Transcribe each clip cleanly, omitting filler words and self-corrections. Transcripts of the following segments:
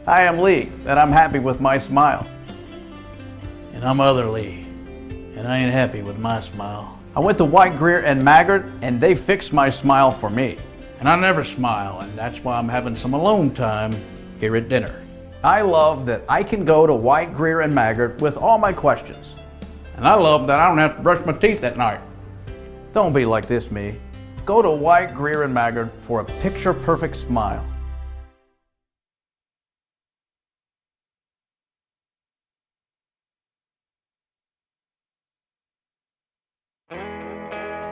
Hi, I'm Lee, and I'm happy with my smile. And I'm other Lee, and I ain't happy with my smile. I went to White, Greer, and Maggard, and they fixed my smile for me. And I never smile, and that's why I'm having some alone time here at dinner. I love that I can go to White, Greer, and Maggard with all my questions. And I love that I don't have to brush my teeth at night. Don't be like this, me. Go to White, Greer, and Maggard for a picture-perfect smile.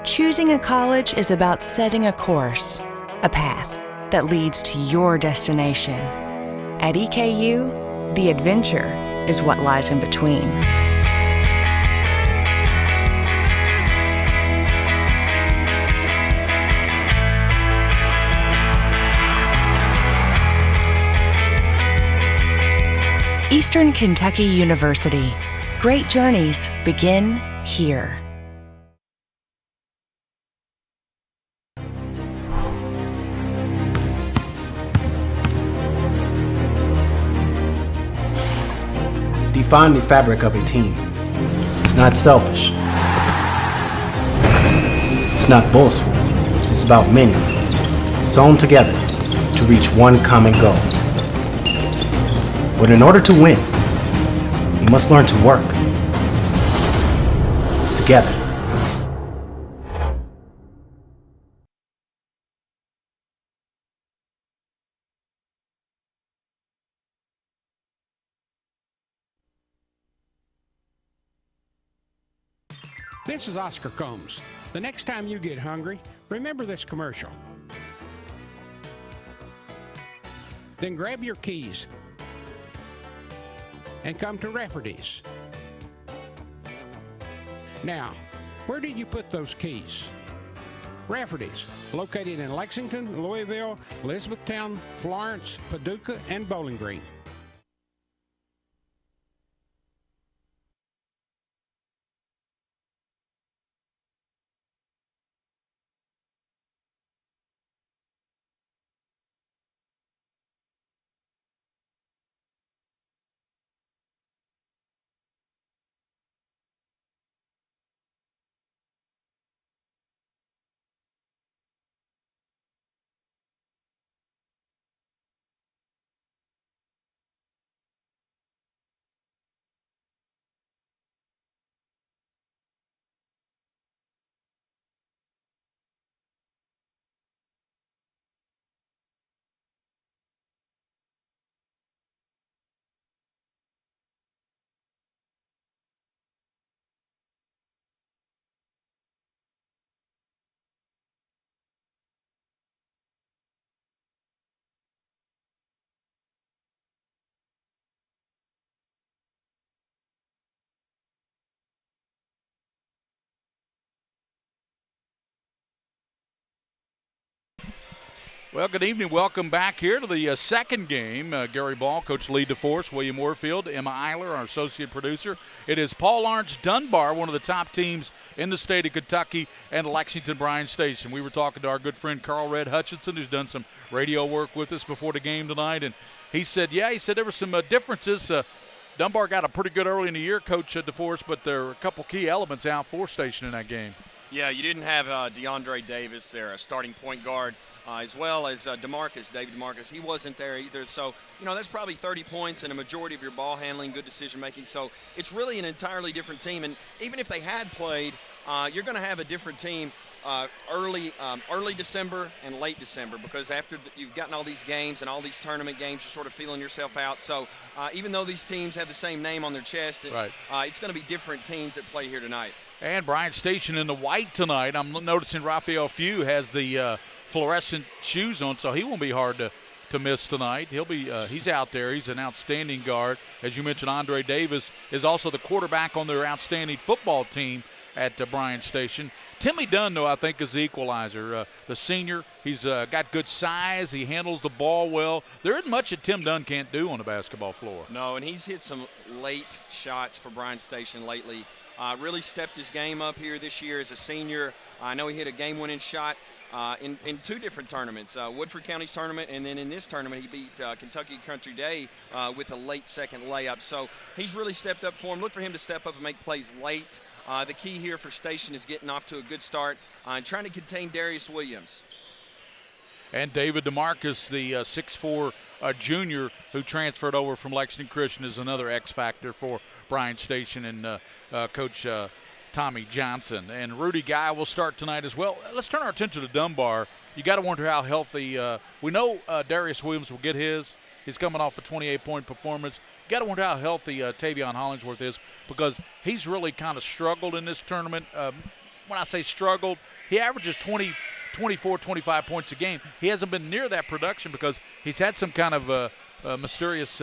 Choosing a college is about setting a course, a path that leads to your destination. At EKU, the adventure is what lies in between. Eastern Kentucky University. Great journeys begin here. Define the fabric of a team. It's not selfish. It's not boastful. It's about many, sewn together to reach one common goal. But in order to win, you must learn to work together. This is Oscar Combs. The next time you get hungry, remember this commercial. Then grab your keys and come to Rafferty's. Now, where did you put those keys? Rafferty's, located in Lexington, Louisville, Elizabethtown, Florence, Paducah, and Bowling Green. Well, good evening. Welcome back here to the second game. Gary Ball, Coach Lee DeForest, William Warfield, Emma Eiler, our associate producer. It is Paul Lawrence Dunbar, one of the top teams in the state of Kentucky, and Lexington Bryan Station. We were talking to our good friend Carl Red Hutchinson, who's done some radio work with us before the game tonight, and he said there were some differences. Dunbar got a pretty good early in the year, Coach DeForest, but there are a couple key elements out for Station in that game. Yeah, you didn't have DeAndre Davis there, a starting point guard, as well as David DeMarcus. He wasn't there either. So, that's probably 30 points and a majority of your ball handling, good decision making. So it's really an entirely different team. And even if they had played, you're going to have a different team early December and late December, because after you've gotten all these games and all these tournament games, you're sort of feeling yourself out. So even though these teams have the same name on their chest, it's going to be different teams that play here tonight. And Bryan Station in the white tonight. I'm noticing Raphael Few has the fluorescent shoes on, so he won't be hard to miss tonight. He's out there. He's an outstanding guard. As you mentioned, Andre Davis is also the quarterback on their outstanding football team at Bryan Station. Timmy Dunn, though, I think is the equalizer. The senior, he's got good size. He handles the ball well. There isn't much that Tim Dunn can't do on the basketball floor. No, and he's hit some late shots for Bryan Station lately. Really stepped his game up here this year as a senior. I know he hit a game-winning shot in 2 different tournaments, Woodford County's tournament, and then in this tournament he beat Kentucky Country Day with a late second layup. So he's really stepped up for him. Look for him to step up and make plays late. The key here for Station is getting off to a good start and trying to contain Darius Williams. And David DeMarcus, the 6'4" junior who transferred over from Lexington Christian, is another X factor for Bryan Station and Coach Tommy Johnson. And Rudy Guy will start tonight as well. Let's turn our attention to Dunbar. You got to wonder how healthy. We know Darius Williams will get his. He's coming off a 28-point performance. You got to wonder how healthy Tavion Hollingsworth is, because he's really kind of struggled in this tournament. When I say struggled, he averages 24, 25 points a game. He hasn't been near that production because he's had some kind of mysterious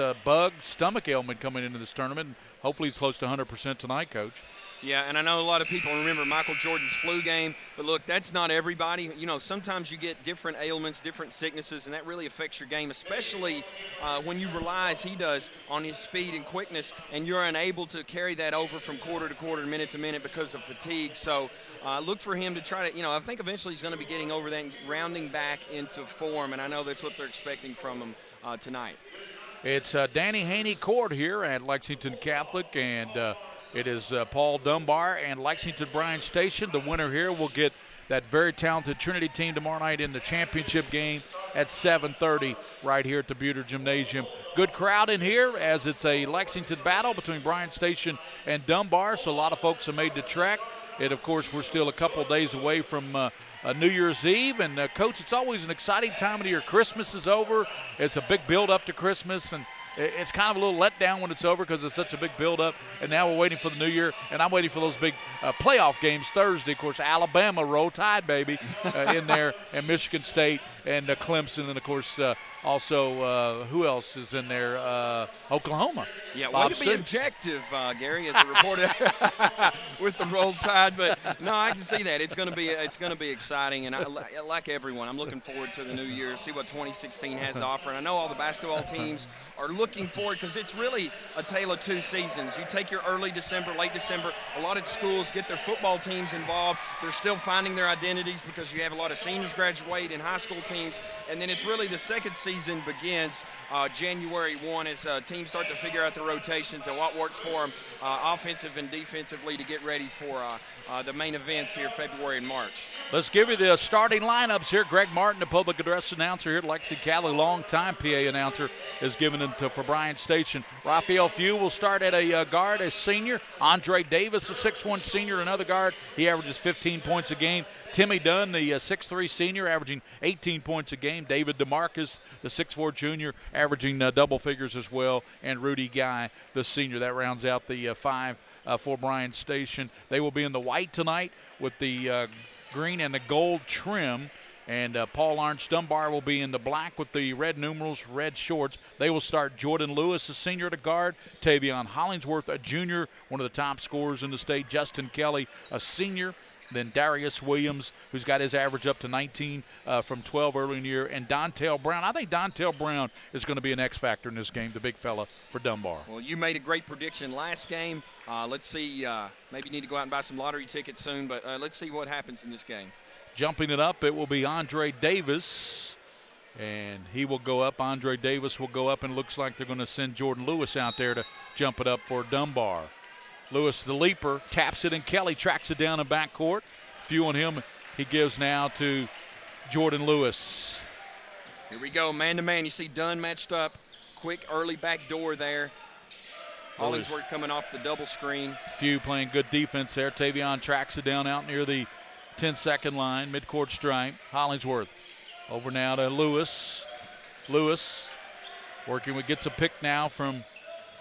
stomach ailment coming into this tournament. And hopefully he's close to 100% tonight, Coach. Yeah, and I know a lot of people remember Michael Jordan's flu game, but look, that's not everybody. You know, sometimes you get different ailments, different sicknesses, and that really affects your game, especially when you rely, as he does, on his speed and quickness, and you're unable to carry that over from quarter to quarter, minute to minute because of fatigue. So look for him to try to, I think eventually he's going to be getting over that and rounding back into form, and I know that's what they're expecting from him tonight. It's Danny Haney Court here at Lexington Catholic, and it is Paul Dunbar and Lexington Bryan Station. The winner here will get that very talented Trinity team tomorrow night in the championship game at 7:30 right here at the Buter Gymnasium. Good crowd in here as it's a Lexington battle between Bryan Station and Dunbar, so a lot of folks have made the trek. And, of course, we're still a couple days away from New Year's Eve. And, Coach, it's always an exciting time of the year. Christmas is over. It's a big build-up to Christmas, and it's kind of a little letdown when it's over because it's such a big build-up. And now we're waiting for the new year, and I'm waiting for those big playoff games Thursday. Of course, Alabama, Roll Tide, baby, in there, and Michigan State and Clemson. And, of course, also who else is in there? Oklahoma. Yeah, way to be objective, Gary, as a reporter with the Roll Tide. But, no, I can see that. It's going to be exciting. And like everyone, I'm looking forward to the new year, see what 2016 has to offer. And I know all the basketball teams are looking forward because it's really a tale of 2 seasons. You take your early December, late December. A lot of schools get their football teams involved. They're still finding their identities because you have a lot of seniors graduate in high school teams. And then it's really the second season begins January 1 as teams start to figure out their rotations and what works for them offensive and defensively to get ready for the main events here February and March. Let's give you the starting lineups here. Greg Martin, the public address announcer here at Lexington Catholic, longtime PA announcer, is giving them for Bryan Station. Raphael Few will start at a guard as senior. Andre Davis, a 6'1 senior, another guard. He averages 15 points a game. Timmy Dunn, the 6'3 senior, averaging 18 points a game. David DeMarcus, the 6'4 junior, averaging double figures as well. And Rudy Guy, the senior. That rounds out the 5 for Bryan Station. They will be in the white tonight with the green and the gold trim. And Paul Lawrence Dunbar will be in the black with the red numerals, red shorts. They will start Jordan Lewis, a senior at guard. Tavion Hollingsworth, a junior, one of the top scorers in the state. Justin Kelly, a senior. Then Darius Williams, who's got his average up to 19 from 12 early in the year. And Dontel Brown. I think Dontel Brown is going to be an X factor in this game, the big fella for Dunbar. Well, you made a great prediction last game. Let's see. Maybe you need to go out and buy some lottery tickets soon, but let's see what happens in this game. Jumping it up, it will be Andre Davis, and he will go up. Andre Davis will go up, and it looks like they're going to send Jordan Lewis out there to jump it up for Dunbar. Lewis, the leaper, taps it, and Kelly tracks it down in backcourt. Few on him, he gives now to Jordan Lewis. Here we go, man-to-man. You see Dunn matched up. Quick early back door there. Hollingsworth coming off the double screen. Few playing good defense there. Tavion tracks it down out near the 10-second line, midcourt stripe. Hollingsworth over now to Lewis. Lewis working with, gets a pick now from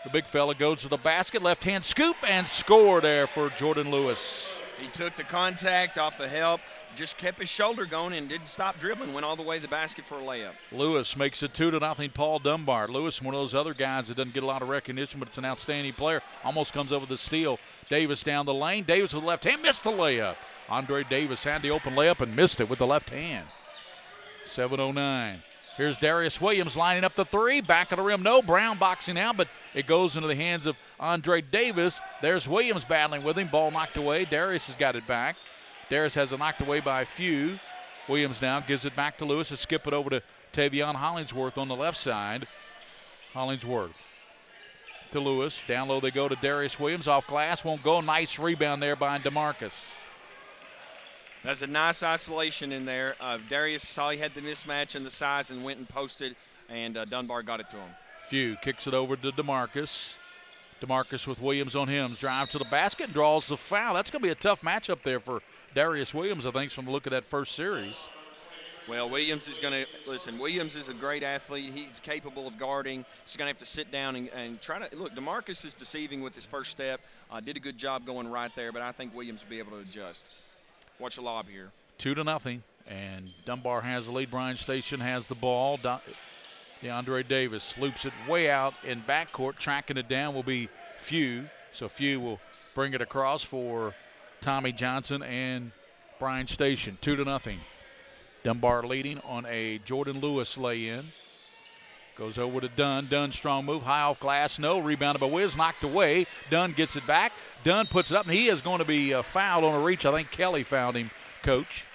the big fella, goes to the basket, left-hand scoop, and score there for Jordan Lewis. He took the contact off the help, just kept his shoulder going and didn't stop dribbling, went all the way to the basket for a layup. Lewis makes it 2-0 Paul Dunbar. Lewis, one of those other guys that doesn't get a lot of recognition, but it's an outstanding player. Almost comes over the steal. Davis down the lane. Davis with the left hand, missed the layup. Andre Davis had the open layup and missed it with the left hand. 7:09. Here's Darius Williams lining up the three. Back of the rim, no. Brown boxing out, but it goes into the hands of Andre Davis. There's Williams battling with him. Ball knocked away. Darius has got it back. Darius has it knocked away by Few. Williams now gives it back to Lewis to skip it over to Tavion Hollingsworth on the left side. Hollingsworth to Lewis. Down low they go to Darius Williams. Off glass, won't go. Nice rebound there by DeMarcus. That's a nice isolation in there. Darius saw he had the mismatch and the size and went and posted, and Dunbar got it to him. Few kicks it over to DeMarcus. DeMarcus with Williams on him. Drives to the basket and draws the foul. That's going to be a tough matchup there for Darius Williams, I think, from the look of that first series. Well, Williams is going to – listen, Williams is a great athlete. He's capable of guarding. He's going to have to sit down and try to – look, DeMarcus is deceiving with his first step. Did a good job going right there, but I think Williams will be able to adjust. Watch the lob here. 2-0, and Dunbar has the lead. Bryan Station has the ball. DeAndre Davis loops it way out in backcourt. Tracking it down will be Few. So Few will bring it across for Tommy Johnson and Bryan Station. 2-0. Dunbar leading on a Jordan Lewis lay-in. Goes over to Dunn. Dunn, strong move. High off glass. No. Rebounded by Wiz. Knocked away. Dunn gets it back. Dunn puts it up, and he is going to be fouled on a reach. I think Kelly fouled him, Coach.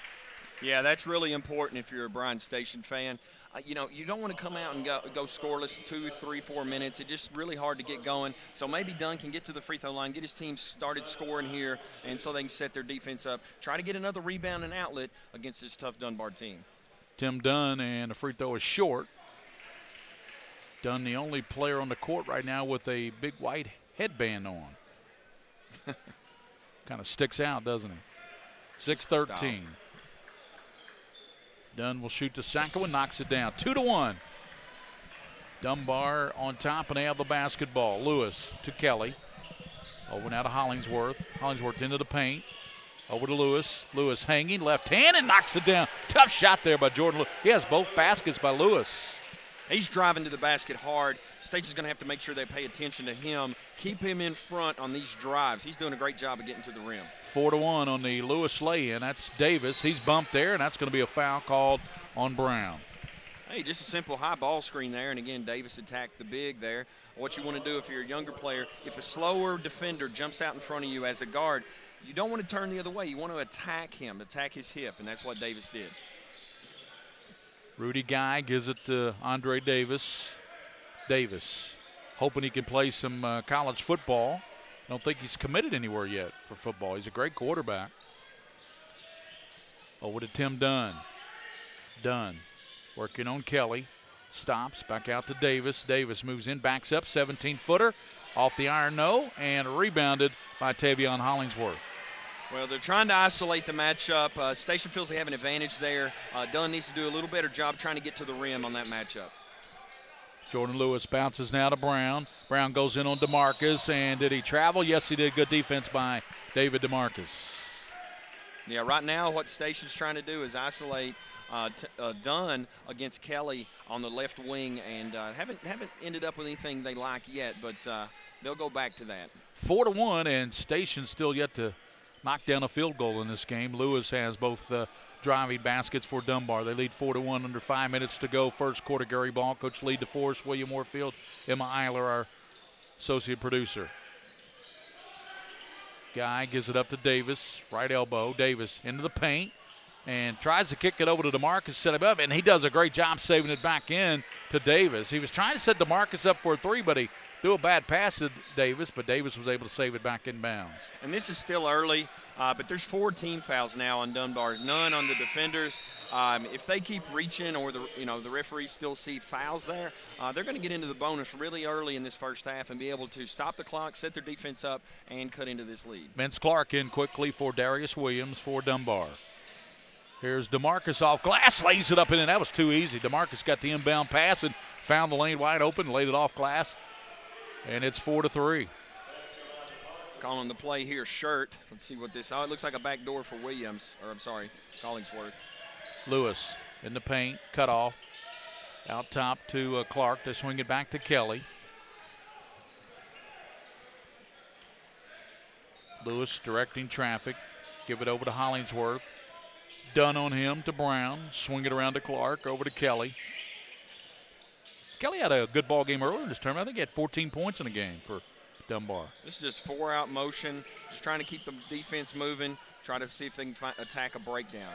Yeah, that's really important if you're a Bryan Station fan. You know, you don't want to come out and go scoreless 2, 3, 4 minutes. It's just really hard to get going. So maybe Dunn can get to the free throw line, get his team started scoring here, and so they can set their defense up. Try to get another rebound and outlet against this tough Dunbar team. Tim Dunn, and the free throw is short. Dunn, the only player on the court right now with a big white headband on. Kind of sticks out, doesn't he? 6-13. Dunn will shoot the second one, knocks it down. 2-1. Dunbar on top and they have the basketball. Lewis to Kelly. Over now to Hollingsworth. Hollingsworth into the paint. Over to Lewis. Lewis hanging, left hand, and knocks it down. Tough shot there by Jordan Lewis. He has both baskets by Lewis. He's driving to the basket hard. State is going to have to make sure they pay attention to him, keep him in front on these drives. He's doing a great job of getting to the rim. 4-1 on the Lewis lay-in. That's Davis. He's bumped there, and that's going to be a foul called on Brown. Hey, just a simple high ball screen there, and again, Davis attacked the big there. What you want to do if you're a younger player, if a slower defender jumps out in front of you as a guard, you don't want to turn the other way. You want to attack him, attack his hip, and that's what Davis did. Rudy Guy gives it to Andre Davis. Davis hoping he can play some college football. Don't think he's committed anywhere yet for football. He's a great quarterback. Over to Tim Dunn. Dunn working on Kelly. Stops, back out to Davis. Davis moves in, backs up, 17-footer. Off the iron, no, and rebounded by Tavion Hollingsworth. Well, they're trying to isolate the matchup. Station feels they have an advantage there. Dunn needs to do a little better job trying to get to the rim on that matchup. Jordan Lewis bounces now to Brown. Brown goes in on DeMarcus, and did he travel? Yes, he did. Good defense by David DeMarcus. Yeah, right now what Station's trying to do is isolate Dunn against Kelly on the left wing, and haven't ended up with anything they like yet, but they'll go back to that. 4-1, and Station still yet to knock down a field goal in this game. Lewis has both driving baskets for Dunbar. They lead 4-1 under 5 minutes to go. First quarter, Gary Ball, Coach Lead DeForest, William Warfield, Emma Eiler, our associate producer. Guy gives it up to Davis, right elbow. Davis into the paint and tries to kick it over to DeMarcus, set him up, and he does a great job saving it back in to Davis. He was trying to set DeMarcus up for a three, but he threw a bad pass to Davis, but Davis was able to save it back in bounds. And this is still early, but there's 4 team fouls now on Dunbar, none on the defenders. If they keep reaching, or the referees still see fouls there, they're going to get into the bonus really early in this first half and be able to stop the clock, set their defense up, and cut into this lead. Vince Clark in quickly for Darius Williams for Dunbar. Here's DeMarcus off glass, lays it up in, and that was too easy. DeMarcus got the inbound pass and found the lane wide open, laid it off glass. And it's 4-3. Calling the play here, shirt. Let's see what this. Oh, it looks like a back door for Williams. Or I'm sorry, Collingsworth. Lewis in the paint, cut off. Out top to Clark. They swing it back to Kelly. Lewis directing traffic. Give it over to Hollingsworth. Dunn on him to Brown. Swing it around to Clark. Over to Kelly. Kelly had a good ball game earlier in this tournament. I think he had 14 points in the game for Dunbar. This is just 4-out motion, just trying to keep the defense moving, try to see if they can attack a breakdown.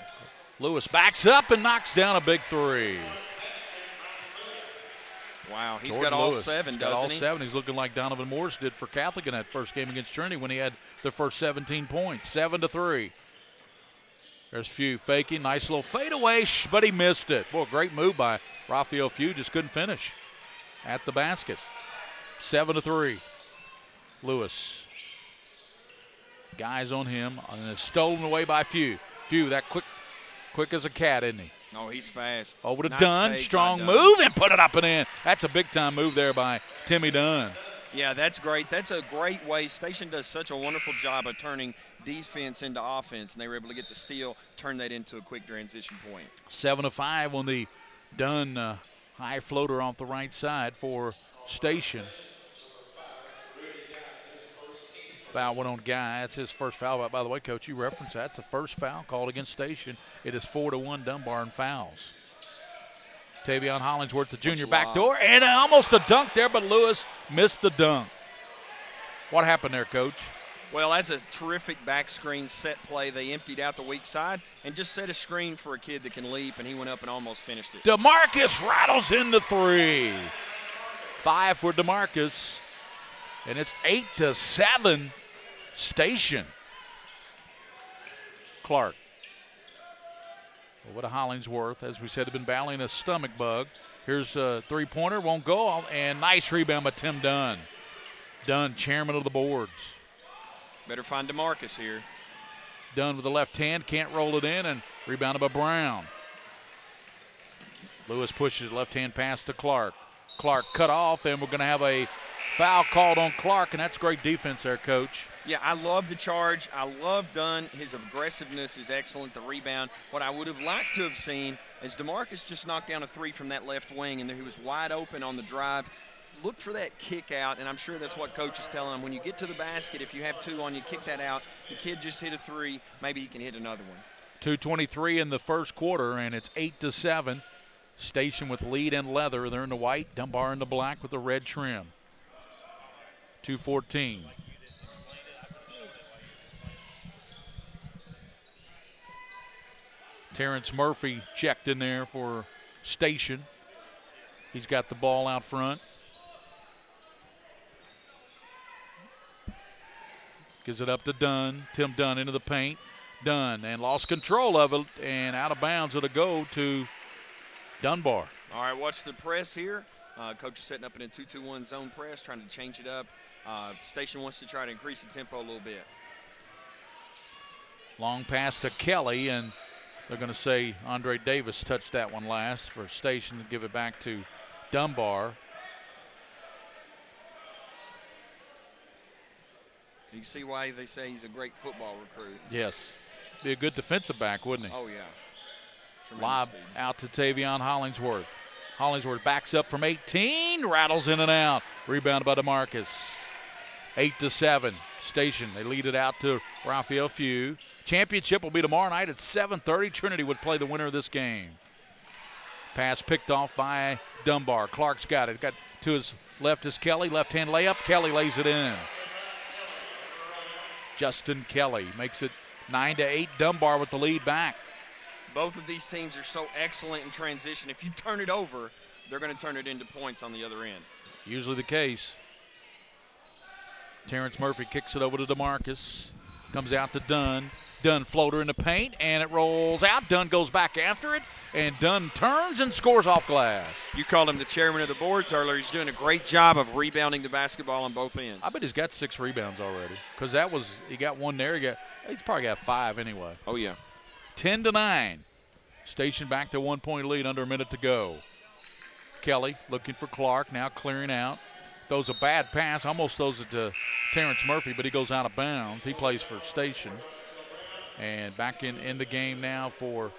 Lewis backs up and knocks down a big three. Wow, he's Jordan got all Lewis. 7, He's got doesn't all he? 7. He's looking like Donovan Morris did for Catholic in that first game against Trinity when he had the first 17 points. 7-3. There's Few faking. Nice little fadeaway, but he missed it. Boy, great move by Raphael Few. Just couldn't finish at the basket. 7-3. Lewis. Guys on him, and it's stolen away by Few. Few, that quick as a cat, isn't he? No, he's fast. Over to Nice Dunn. take by Strong Dunn. move and put it up and in. That's a big-time move there by Timmy Dunn. Yeah, that's great. That's a great way. Station does such a wonderful job of turning defense into offense, and they were able to get the steal, turn that into a quick transition point. 7-5 on the Dunn high floater off the right side for Station. Foul went on Guy. That's his first foul. By the way, Coach, you referenced that. That's the first foul called against Station. It is 4-1 Dunbar in fouls. Tavion Hollingsworth, the junior backdoor, and almost a dunk there, but Lewis missed the dunk. What happened there, Coach? Well, that's a terrific back screen set play. They emptied out the weak side and just set a screen for a kid that can leap, and he went up and almost finished it. DeMarcus rattles into 3. 5 for DeMarcus, and it's 8-7 Station. Clark. Over to Hollingsworth. As we said, had been battling a stomach bug. Here's a three-pointer. Won't go. And nice rebound by Tim Dunn. Dunn, chairman of the boards. Better find DeMarcus here. Dunn with the left hand. Can't roll it in. And rebounded by Brown. Lewis pushes left hand pass to Clark. Clark cut off. And we're going to have a foul called on Clark. And that's great defense there, Coach. Yeah, I love the charge. I love Dunn. His aggressiveness is excellent, the rebound. What I would have liked to have seen is DeMarcus just knocked down a 3 from that left wing, and he was wide open on the drive. Look for that kick out, and I'm sure that's what Coach is telling him. When you get to the basket, if you have 2 on you, kick that out. The kid just hit a 3. Maybe he can hit another one. 2:23 in the first quarter, and it's 8-7. Station with lead and leather. They're in the white. Dunbar in the black with the red trim. 2:14. Terrence Murphy checked in there for Station. He's got the ball out front. Gives it up to Dunn. Tim Dunn into the paint. Dunn and lost control of it, and out of bounds it'll go to Dunbar. All right, watch the press here. Coach is setting up in a 2-2-1 zone press, trying to change it up. Station wants to try to increase the tempo a little bit. Long pass to Kelly, and they're going to say Andre Davis touched that one last for Station to give it back to Dunbar. You see why they say he's a great football recruit. Yes. Be a good defensive back, wouldn't he? Oh, yeah. Tremendous Lob speed. out to Tavion Hollingsworth. Hollingsworth backs up from 18, rattles in and out. Rebounded by DeMarcus. 8-7. Station, they lead it out to Raphael Few. Championship will be tomorrow night at 7:30. Trinity would play the winner of this game. Pass picked off by Dunbar. Clark's got it. Got to his left is Kelly. Left-hand layup. Kelly lays it in. Justin Kelly makes it 9-8. Dunbar with the lead back. Both of these teams are so excellent in transition. If you turn it over, they're going to turn it into points on the other end. Usually the case. Terrence Murphy kicks it over to DeMarcus. Comes out to Dunn. Dunn floater in the paint, and it rolls out. Dunn goes back after it, and Dunn turns and scores off glass. You called him the chairman of the boards earlier. He's doing a great job of rebounding the basketball on both ends. I bet he's got 6 rebounds already, because that was, he got one there. He's probably got 5 anyway. Oh, yeah. 10-9. Station back to 1-point lead, under a minute to go. Kelly looking for Clark, now clearing out. Throws a bad pass, almost throws it to Terrence Murphy, but he goes out of bounds. He plays for Station. And back in the game now for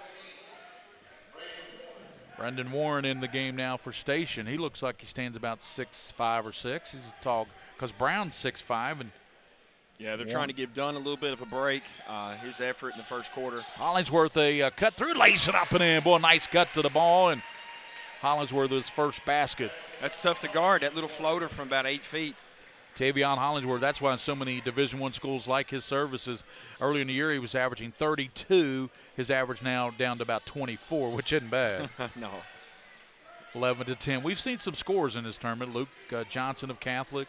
Brendan Warren in the game now for Station. He looks like he stands about 6'5" or 6". He's a tall, because Brown's 6'5". And yeah, they're trying to give Dunn a little bit of a break. His effort in the first quarter. Hollingsworth a cut through, lays it up and in. Boy, nice cut to the ball, and Hollingsworth his first basket. That's tough to guard, that little floater from about 8 feet. Tavion Hollingsworth, that's why so many Division I schools like his services. Early in the year, he was averaging 32. His average now down to about 24, which isn't bad. No. 11-10. We've seen some scores in this tournament. Luke Johnson of Catholic.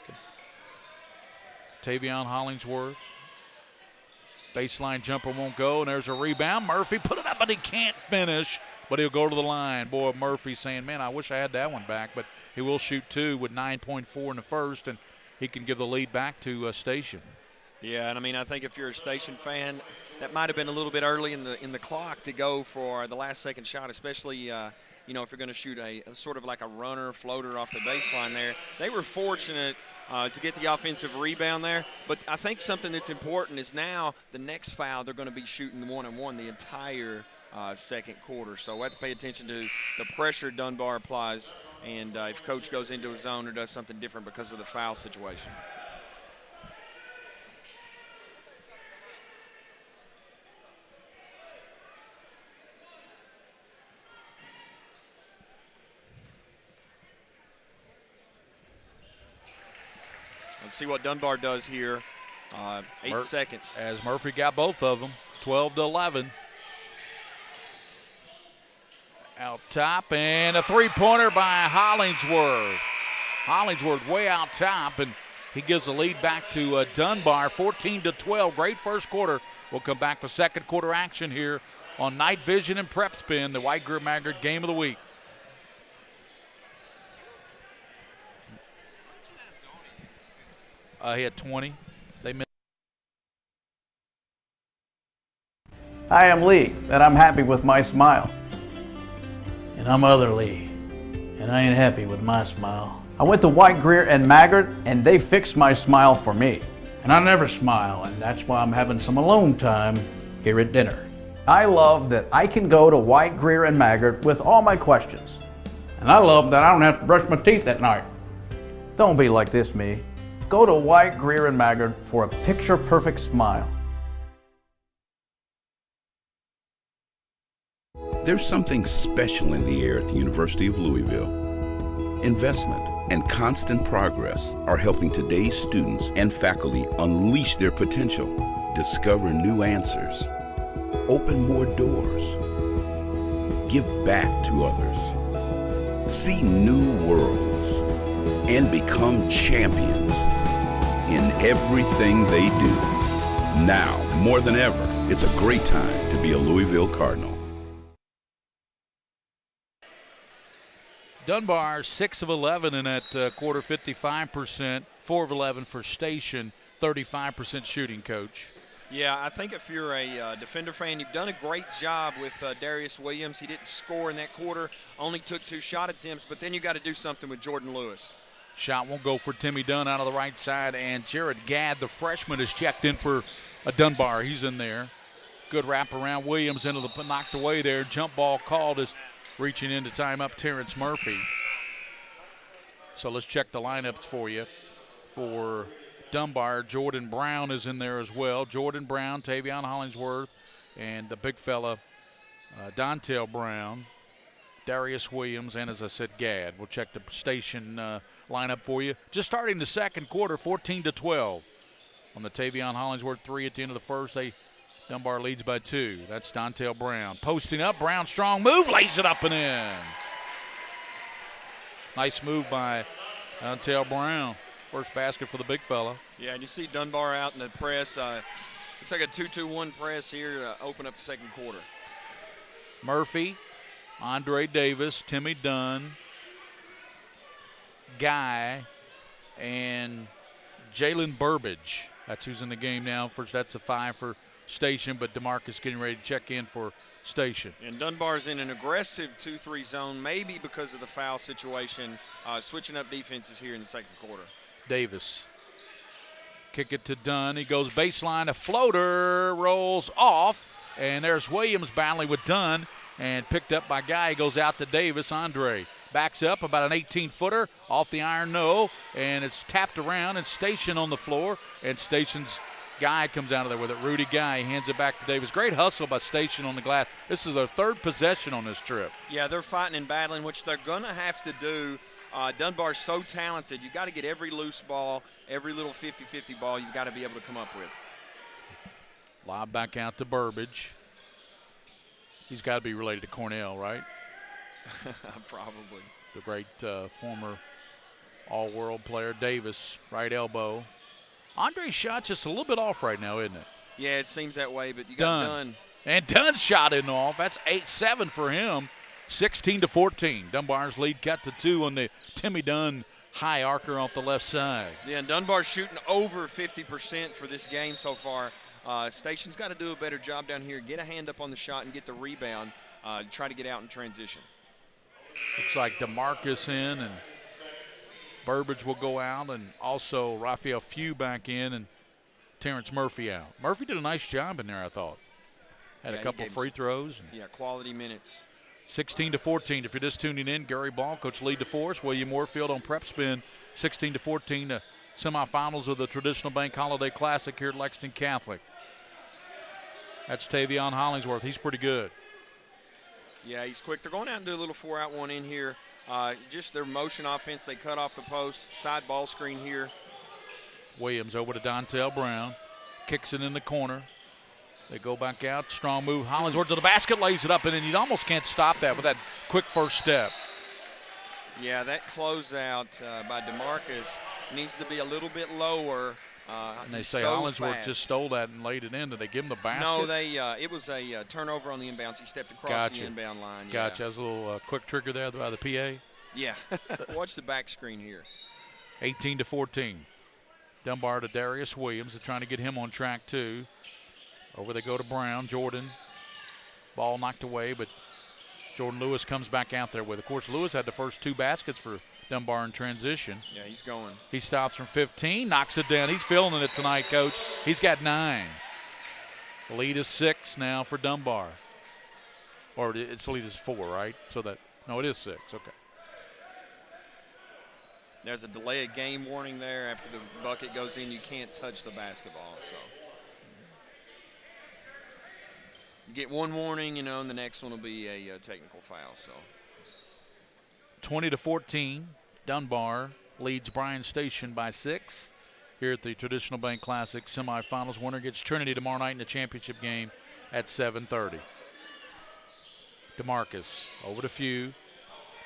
Tavion Hollingsworth. Baseline jumper won't go, and there's a rebound. Murphy put it up, but he can't finish, but he'll go to the line. Boy, Murphy saying, man, I wish I had that one back, but he will shoot 2 with 9.4 in the first, and he can give the lead back to Station. Yeah, and I mean, I think if you're a Station fan, that might have been a little bit early in the clock to go for the last second shot, especially you know, if you're going to shoot a sort of like a runner floater off the baseline there. They were fortunate to get the offensive rebound there, but I think something that's important is now the next foul they're going to be shooting 1-on-1 the entire second quarter. So we have to pay attention to the pressure Dunbar applies, and if coach goes into a zone or does something different because of the foul situation. Let's see what Dunbar does here. 8 seconds. As Murphy got both of them, 12-11. Out top, and a three-pointer by Hollingsworth. Hollingsworth way out top, and he gives the lead back to Dunbar, 14-12. Great first quarter. We'll come back for second quarter action here on Night Vision and PrepSpin, the White Greer Maggard Game of the Week. He had 20. They missed. I am Lee, and I'm happy with my smile. And I'm other Lee, and I ain't happy with my smile. I went to White Greer and Maggard, and they fixed my smile for me. And I never smile, and that's why I'm having some alone time here at dinner. I love that I can go to White Greer and Maggard with all my questions. And I love that I don't have to brush my teeth at night. Don't be like this, me. Go to White Greer and Maggard for a picture-perfect smile. There's something special in the air at the University of Louisville. Investment and constant progress are helping today's students and faculty unleash their potential, discover new answers, open more doors, give back to others, see new worlds, and become champions in everything they do. Now, more than ever, it's a great time to be a Louisville Cardinal. Dunbar 6 of 11 in that quarter, 55%, 4 of 11 for Station, 35% shooting, Coach. Yeah, I think if you're a Defender fan, you've done a great job with Darius Williams. He didn't score in that quarter, only took 2 shot attempts, but then you got to do something with Jordan Lewis. Shot won't go for Timmy Dunn out of the right side, and Jared Gadd, the freshman, is checked in for Dunbar. He's in there. Good wrap around Williams into the knocked away there. Jump ball called as reaching in to time up Terrence Murphy. So let's check the lineups for you. For Dunbar, Jordan Brown is in there as well. Jordan Brown, Tavion Hollingsworth, and the big fella, Dontel Brown, Darius Williams, and as I said, Gadd. We'll check the Station lineup for you. Just starting the second quarter, 14-12. On the Tavion Hollingsworth 3 at the end of the first, Dunbar leads by 2. That's Dontel Brown. Posting up, Brown, strong move, lays it up and in. Nice move by Dontel Brown. First basket for the big fella. Yeah, and you see Dunbar out in the press. Looks like a 2-2-1 press here to open up the second quarter. Murphy, Andre Davis, Timmy Dunn, Guy, and Jalen Burbage. That's who's in the game now. First, that's a 5 for Station, but DeMarcus getting ready to check in for Station. And Dunbar's in an aggressive 2-3 zone, maybe because of the foul situation, switching up defenses here in the second quarter. Davis. Kick it to Dunn. He goes baseline. A floater rolls off, and there's Williams battling with Dunn, and picked up by Guy. He goes out to Davis. Andre backs up about an 18-footer off the iron, no, and it's tapped around, and Station on the floor, and Station's Guy comes out of there with it. Rudy Guy hands it back to Davis. Great hustle by Station on the glass. This is their third possession on this trip. Yeah, they're fighting and battling, which they're going to have to do. Dunbar's so talented. You got to get every loose ball, every little 50-50 ball you've got to be able to come up with. Lob back out to Burbage. He's got to be related to Cornell, right? Probably. The great former all-world player. Davis, right elbow. Andre's shot's just a little bit off right now, isn't it? Yeah, it seems that way, but you got Dunn. And Dunn's shot isn't off. That's 8-7 for him. 16-14. Dunbar's lead cut to 2 on the Timmy Dunn high arcer off the left side. Yeah, and Dunbar's shooting over 50% for this game so far. Station's got to do a better job down here. Get a hand up on the shot and get the rebound. Try to get out in transition. Looks like DeMarcus in, and Burbage will go out, and also Raphael Few back in, and Terrence Murphy out. Murphy did a nice job in there, I thought. Had a couple free throws. Yeah, quality minutes. 16-14. If you're just tuning in, Gary Ball, Coach Lead DeForest, William Warfield on PrepSpin. 16-14, the semifinals of the Traditional Bank Holiday Classic here at Lexington Catholic. That's Tavion Hollingsworth. He's pretty good. Yeah, he's quick. They're going out and do a little 4-out-1 in here. Just their motion offense. They cut off the post. Side ball screen here. Williams over to Dontel Brown. Kicks it in the corner. They go back out. Strong move. Hollingsworth to the basket, lays it up, and then you almost can't stop that with that quick first step. Yeah, that closeout by DeMarcus needs to be a little bit lower. And they say so Hollingsworth fast. just stole that and laid it in. Did they give him the basket? No, it was a turnover on the inbounds. He stepped across the inbound line. Yeah. Gotcha. That was a little quick trigger there by the PA. Yeah. Watch the back screen here. 18-14. Dunbar to Darius Williams. They're trying to get him on track, too. Over they go to Brown. Jordan. Ball knocked away, but Jordan Lewis comes back out there with it. Of course, Lewis had the first 2 baskets for Dunbar in transition. Yeah, he's going. He stops from 15, knocks it down. He's feeling it tonight, Coach. He's got 9. The lead is 6 now for Dunbar. Or its lead is 4, right? No, it is 6. Okay. There's a delay of game warning there. After the bucket goes in, you can't touch the basketball. So you get one warning, and the next one will be a technical foul. So 20-14. Dunbar leads Bryan Station by 6 here at the Traditional Bank Classic semifinals. Winner gets Trinity tomorrow night in the championship game at 7:30. DeMarcus over to Few.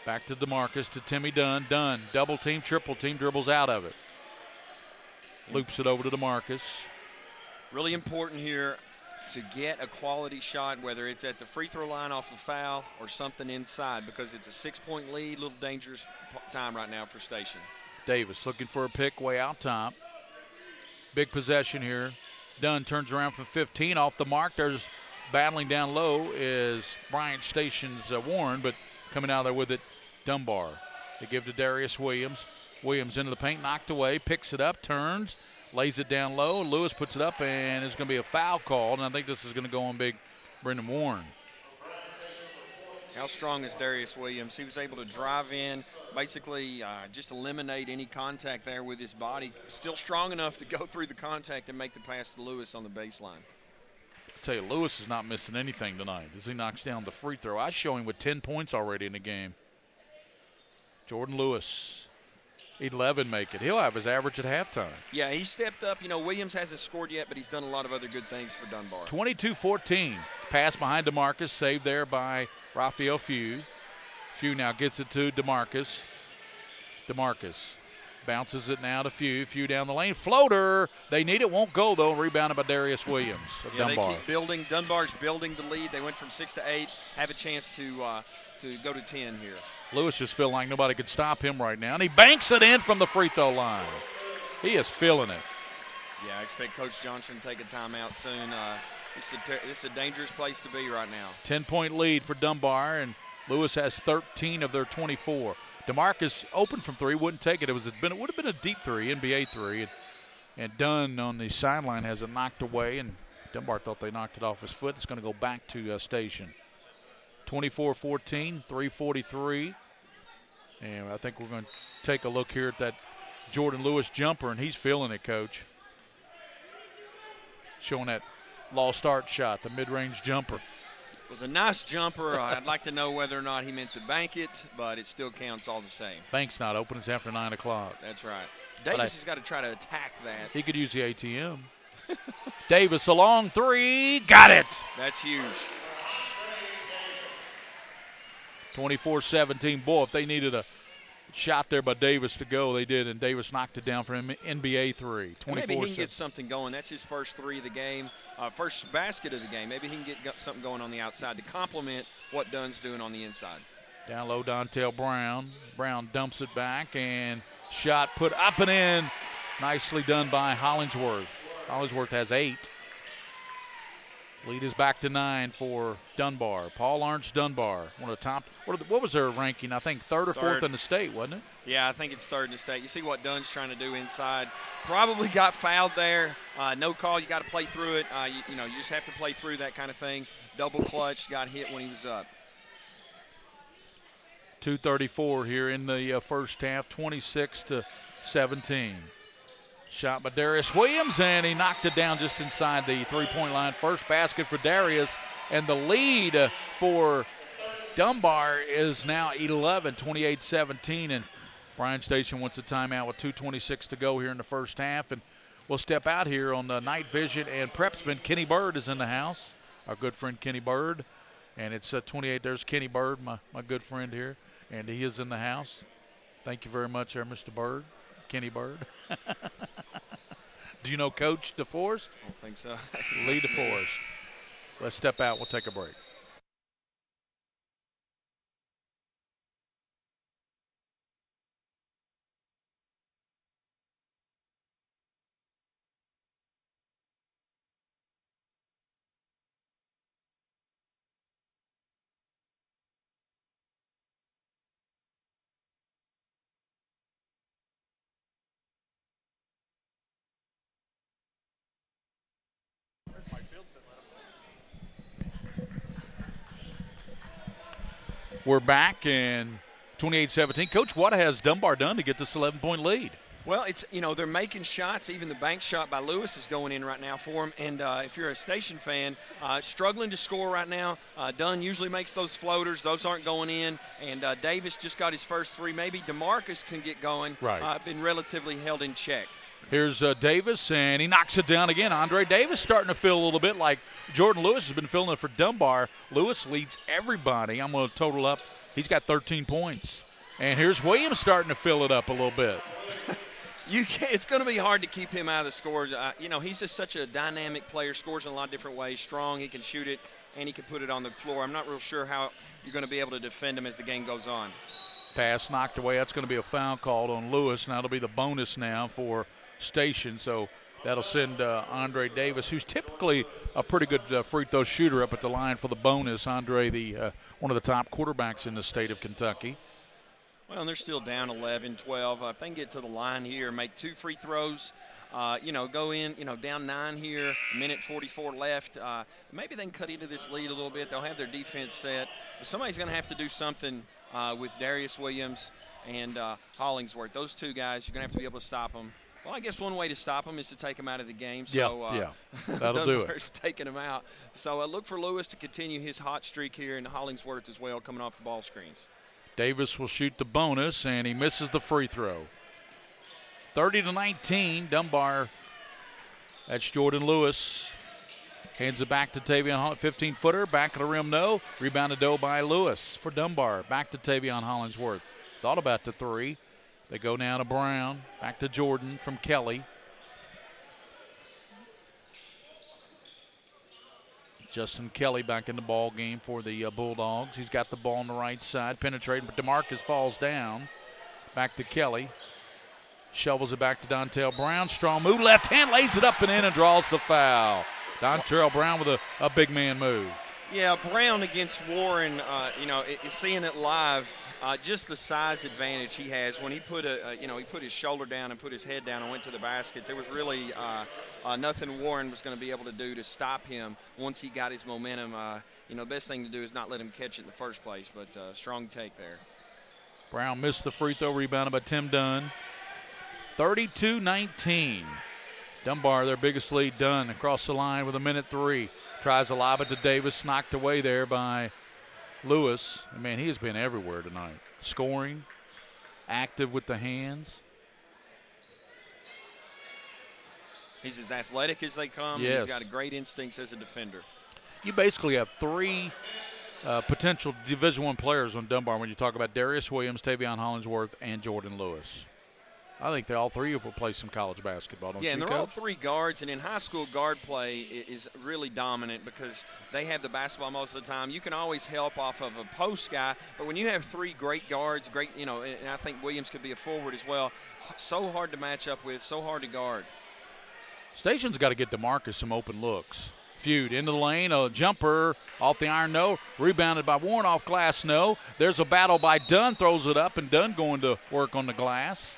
Back to DeMarcus to Timmy Dunn. Dunn, double team, triple team, dribbles out of it. Loops it over to DeMarcus. Really important here to get a quality shot, whether it's at the free throw line off a foul or something inside, because it's a 6-point lead. A little dangerous time right now for Station. Davis looking for a pick way out top. Big possession here. Dunn turns around from 15 off the mark. There's battling down low is Bryan Station's Warren, but coming out there with it, Dunbar. They give to Darius Williams. Williams into the paint, knocked away, picks it up, turns, lays it down low. Lewis puts it up, and there's going to be a foul called, and I think this is going to go on big Brendan Warren. How strong is Darius Williams? He was able to drive in, basically just eliminate any contact there with his body. Still strong enough to go through the contact and make the pass to Lewis on the baseline. I tell you, Lewis is not missing anything tonight as he knocks down the free throw. I show him with 10 points already in the game. Jordan Lewis, 11 make it. He'll have his average at halftime. Yeah, he stepped up. Williams hasn't scored yet, but he's done a lot of other good things for Dunbar. 22-14. Pass behind DeMarcus, saved there by Raphael Few. Few now gets it to DeMarcus. DeMarcus bounces it now to Few. Few down the lane. Floater. They need it. Won't go, though. Rebounded by Darius Williams of Dunbar. They keep building. Dunbar's building the lead. They went from 6 to 8. Have a chance to go to 10 here. Lewis just feeling like nobody could stop him right now. And he banks it in from the free throw line. He is feeling it. Yeah, I expect Coach Johnson to take a timeout soon. This is a dangerous place to be right now. 10-point lead for Dunbar, and Lewis has 13 of their 24. DeMarcus open from 3, wouldn't take it. It would have been a deep 3, NBA 3. And Dunn on the sideline has it knocked away, and Dunbar thought they knocked it off his foot. It's going to go back to Station. 24-14, 3:43. And I think we're going to take a look here at that Jordan Lewis jumper, and he's feeling it, Coach. showing that lost art shot, the mid-range jumper. It was a nice jumper. I'd like to know whether or not he meant to bank it, but it still counts all the same. Bank's not open. It's after 9 o'clock. That's right. Davis has got to try to attack that. He could use the ATM. Davis, a long three. Got it. That's huge. 24-17. Boy, if they needed a shot there by Davis to go, they did, and Davis knocked it down for an NBA three. 24-7. Maybe he can get something going. That's his first three of the game, first basket of the game. Maybe he can get something going on the outside to complement what Dunn's doing on the inside. Down low, Dontel Brown. Brown dumps it back, and shot put up and in. Nicely done by Hollingsworth. Hollingsworth has 8. Lead is back to 9 for Dunbar. Paul Arntz Dunbar, one of the top. What was their ranking? I think third or fourth in the state, wasn't it? Yeah, I think it's third in the state. You see what Dunn's trying to do inside. Probably got fouled there. No call. You got to play through it. You just have to play through that kind of thing. Double clutch. Got hit when he was up. 2:34 here in the first half. 26-17. Shot by Darius Williams, and he knocked it down just inside the three-point line. First basket for Darius, and the lead for Dunbar is now 11, 28-17, and Bryan Station wants a timeout with 2:26 to go here in the first half, and we'll step out here on the Night Vision and PrepSpin. Kenny Bird is in the house, our good friend Kenny Bird, and it's 28. There's Kenny Bird, my good friend here, and he is in the house. Thank you very much, Mr. Bird. Kenny Bird. Do you know Coach DeForest? I don't think so. Lee DeForest. Let's step out. We'll take a break. We're back, and 28-17. Coach, what has Dunbar done to get this 11-point lead? Well, it's they're making shots. Even the bank shot by Lewis is going in right now for them. And if you're a Station fan, struggling to score right now. Dunn usually makes those floaters. Those aren't going in. And Davis just got his first three. Maybe DeMarcus can get going. Right. Been relatively held in check. Here's Davis, and he knocks it down again. Andre Davis starting to feel a little bit like Jordan Lewis has been feeling it for Dunbar. Lewis leads everybody. I'm going to total up. He's got 13 points. And here's Williams starting to fill it up a little bit. It's going to be hard to keep him out of the scores. He's just such a dynamic player, scores in a lot of different ways. Strong, he can shoot it, and he can put it on the floor. I'm not real sure how you're going to be able to defend him as the game goes on. Pass knocked away. That's going to be a foul called on Lewis. Now it'll be the bonus now for Station. So that'll send Andre Davis, who's typically a pretty good free throw shooter, up at the line for the bonus. Andre, one of the top quarterbacks in the state of Kentucky. Well, and they're still down 11-12. If they can get to the line here, make 2 free throws, go in, down 9 here, minute 44 left. Maybe they can cut into this lead a little bit. They'll have their defense set. But somebody's going to have to do something with Darius Williams and Hollingsworth. Those two guys, you're going to have to be able to stop them. Well, I guess one way to stop them is to take them out of the game. So, That'll do it. Dunbar's taking them out. So look for Lewis to continue his hot streak here, and Hollingsworth as well coming off the ball screens. Davis will shoot the bonus, and he misses the free throw. 30-19, Dunbar. That's Jordan Lewis. Hands it back to Tavion, 15-footer, back of the rim, no. Rebounded though by Lewis for Dunbar. Back to Tavion Hollingsworth. Thought about the three. They go now to Brown, back to Jordan from Kelly. Justin Kelly back in the ball game for the Bulldogs. He's got the ball on the right side, penetrating, but DeMarcus falls down. Back to Kelly. Shovels it back to Dontel Brown. Strong move, left hand, lays it up and in and draws the foul. Dontel Brown with a big man move. Yeah, Brown against Warren, seeing it live, just the size advantage he has. When he put he put his shoulder down and put his head down and went to the basket, there was really nothing Warren was going to be able to do to stop him once he got his momentum. The best thing to do is not let him catch it in the first place, but strong take there. Brown missed the free throw, rebounded by Tim Dunn. 32-19. Dunbar, their biggest lead, done across the line with 1:03. Tries to lob it to Davis, knocked away there by Lewis. Man, he has been everywhere tonight. Scoring, active with the hands. He's as athletic as they come. Yes. He's got a great instincts as a defender. You basically have three potential Division I players on Dunbar when you talk about Darius Williams, Tavion Hollingsworth, and Jordan Lewis. I think they all three will play some college basketball, don't you, and they're Coach? all three guards, and in high school, guard play is really dominant because they have the basketball most of the time. You can always help off of a post guy, but when you have three great guards, and I think Williams could be a forward as well, so hard to match up with, so hard to guard. Station's got to get DeMarcus some open looks. Feud into the lane, a jumper off the iron, no. Rebounded by Warren off glass, no. There's a battle by Dunn, throws it up, and Dunn going to work on the glass.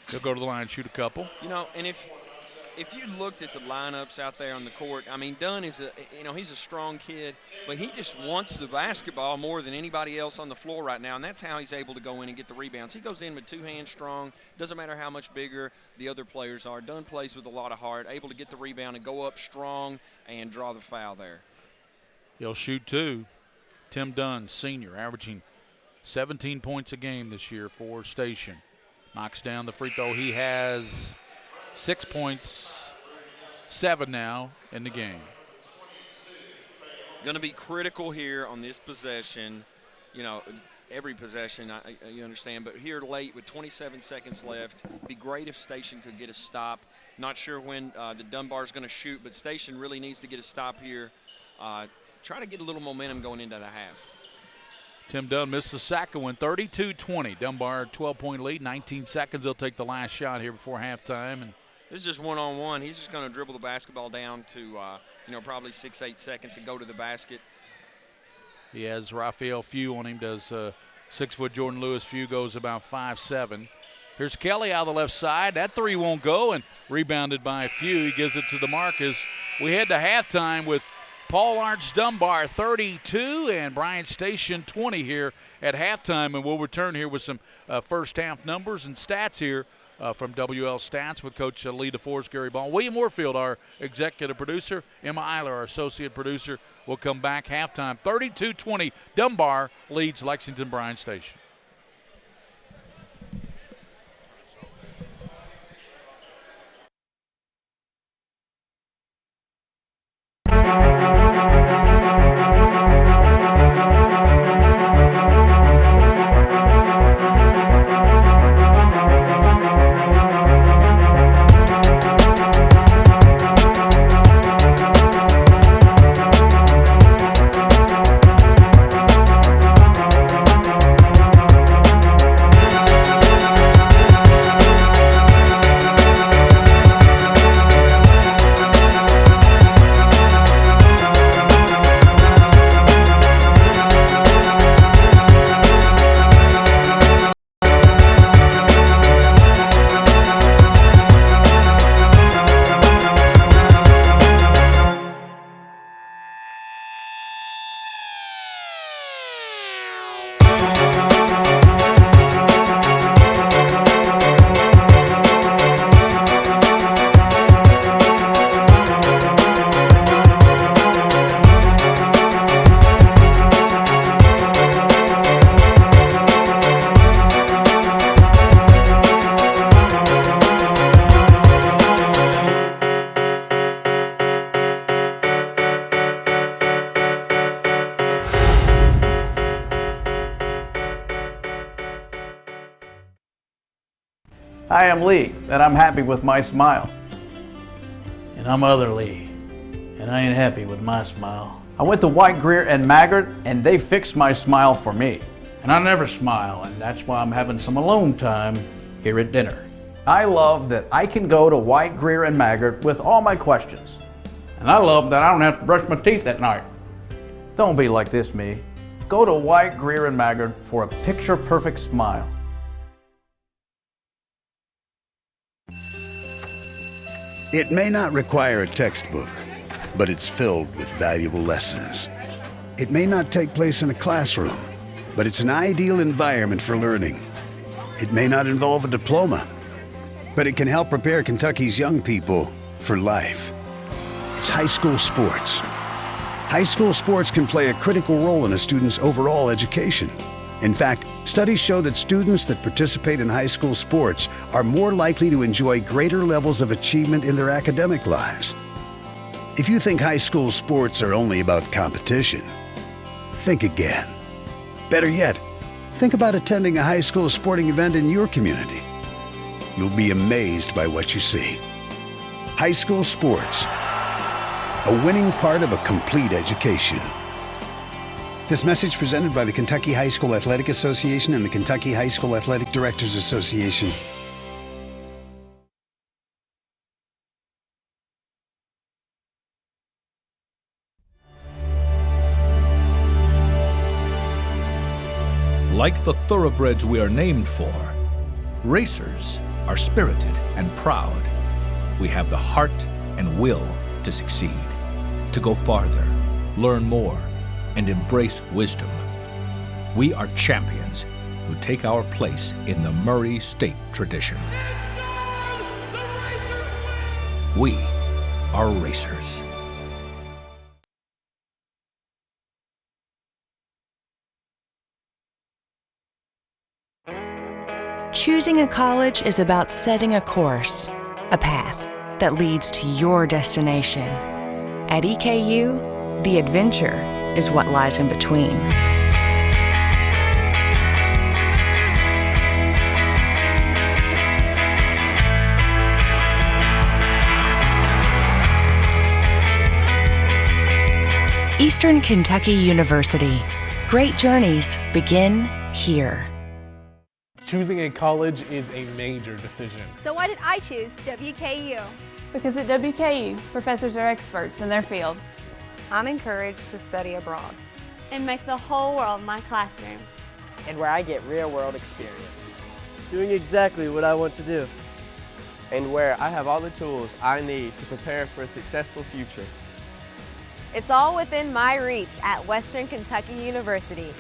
He'll go to the line and shoot a couple. And if you looked at the lineups out there on the court, I mean, Dunn is he's a strong kid, but he just wants the basketball more than anybody else on the floor right now, and that's how he's able to go in and get the rebounds. He goes in with two hands strong. Doesn't matter how much bigger the other players are. Dunn plays with a lot of heart, able to get the rebound and go up strong and draw the foul there. He'll shoot two. Tim Dunn, senior, averaging 17 points a game this year for Station. Knocks down the free throw. He has 6 points, 7 now in the game. Going to be critical here on this possession. Every possession, you understand, but here late with 27 seconds left, be great if Station could get a stop. Not sure when the Dunbar's going to shoot, but Station really needs to get a stop here. Try to get a little momentum going into the half. Tim Dunn missed the second one, 32-20. Dunbar 12-point lead, 19 seconds. They'll take the last shot here before halftime. And this is just one-on-one. He's just going to dribble the basketball down to, probably 6-8 seconds and go to the basket. He has Raphael Few on him, does 6-foot Jordan Lewis. Few goes about 5'7". Here's Kelly out of the left side. That three won't go, and rebounded by Few. He gives it to DeMarcus. We head to halftime with Paul Lawrence Dunbar 32 and Bryan Station 20 here at halftime, and we'll return here with some first half numbers and stats here from WL Stats with Coach Lee DeForest, Gary Ball. William Warfield, our executive producer. Emma Eiler, our associate producer, will come back halftime. 32-20, Dunbar leads Lexington Bryan Station. I am Lee, and I'm happy with my smile. And I'm other Lee, and I ain't happy with my smile. I went to White, Greer, and Maggard, and they fixed my smile for me. And I never smile, and that's why I'm having some alone time here at dinner. I love that I can go to White, Greer, and Maggard with all my questions. And I love that I don't have to brush my teeth at night. Don't be like this, me. Go to White, Greer, and Maggard for a picture-perfect smile. It may not require a textbook, but it's filled with valuable lessons. It may not take place in a classroom, but it's an ideal environment for learning. It may not involve a diploma, but it can help prepare Kentucky's young people for life. It's high school sports. High school sports can play a critical role in a student's overall education. In fact, studies show that students that participate in high school sports are more likely to enjoy greater levels of achievement in their academic lives. If you think high school sports are only about competition, think again. Better yet, think about attending a high school sporting event in your community. You'll be amazed by what you see. High school sports, a winning part of a complete education. This message presented by the Kentucky High School Athletic Association and the Kentucky High School Athletic Directors Association. Like the thoroughbreds we are named for, racers are spirited and proud. We have the heart and will to succeed, to go farther, learn more, and embrace wisdom. We are champions who take our place in the Murray State tradition. We are racers. Choosing a college is about setting a course, a path that leads to your destination. At EKU, the adventure is what lies in between. Eastern Kentucky University. Great journeys begin here. Choosing a college is a major decision. So why did I choose WKU? Because at WKU, professors are experts in their field. I'm encouraged to study abroad. And make the whole world my classroom. And where I get real-world experience. Doing exactly what I want to do. And where I have all the tools I need to prepare for a successful future. It's all within my reach at Western Kentucky University.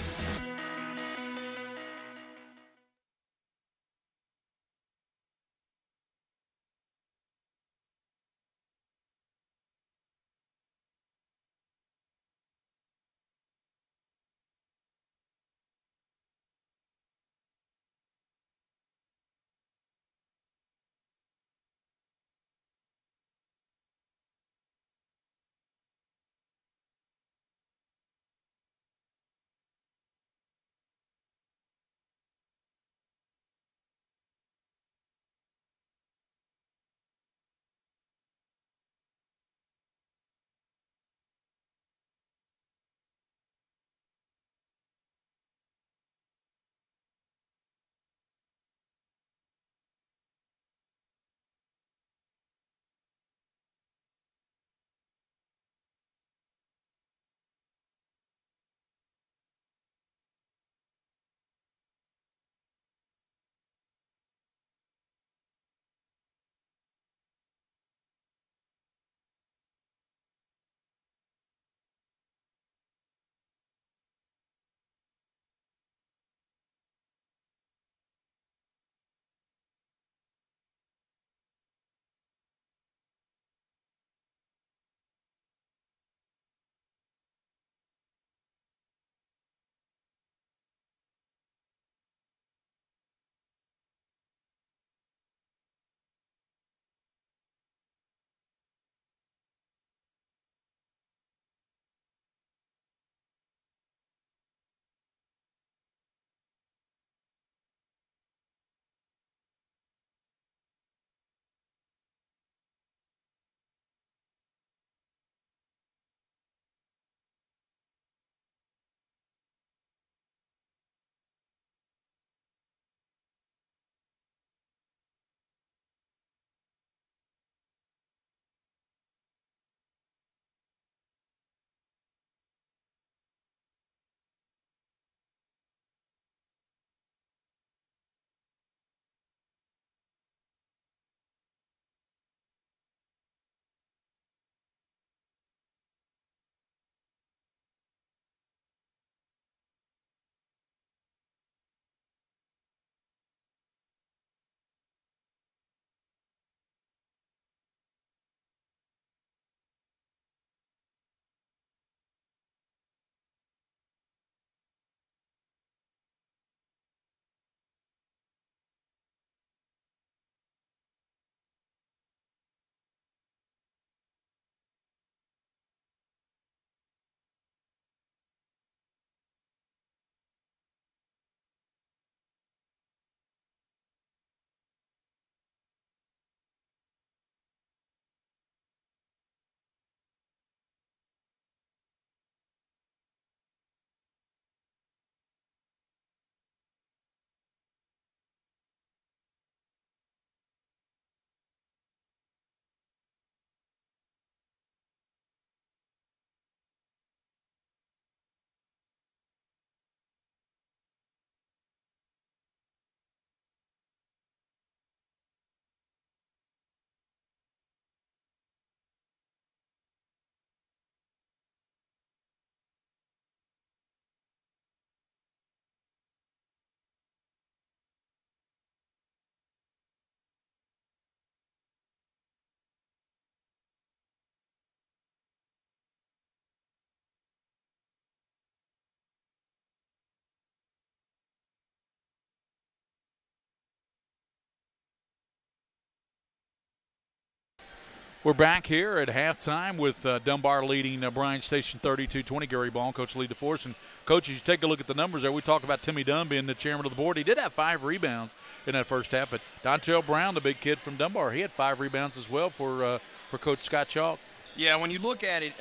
We're back here at halftime with Dunbar leading Bryan Station 32-20. Gary Ball, Coach Lee DeForest. And, Coach, as you take a look at the numbers there, we talk about Timmy Dunn being the chairman of the board. He did have 5 rebounds in that first half, but Dontel Brown, the big kid from Dunbar, he had 5 rebounds as well for Coach Scott Chalk. Yeah, when you look at it,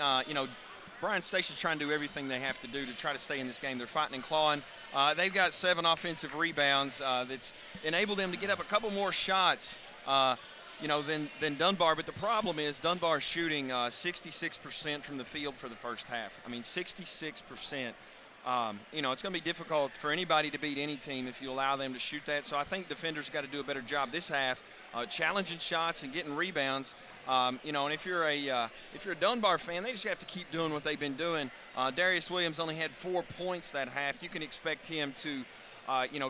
Bryan Station's trying to do everything they have to do to try to stay in this game. They're fighting and clawing. They've got 7 offensive rebounds that's enabled them to get up a couple more shots than Dunbar. But the problem is Dunbar's shooting 66% from the field for the first half. I mean, 66%. It's going to be difficult for anybody to beat any team if you allow them to shoot that. So I think defenders got to do a better job this half, challenging shots and getting rebounds. And if you're a Dunbar fan, they just have to keep doing what they've been doing. Darius Williams only had 4 points that half. You can expect him to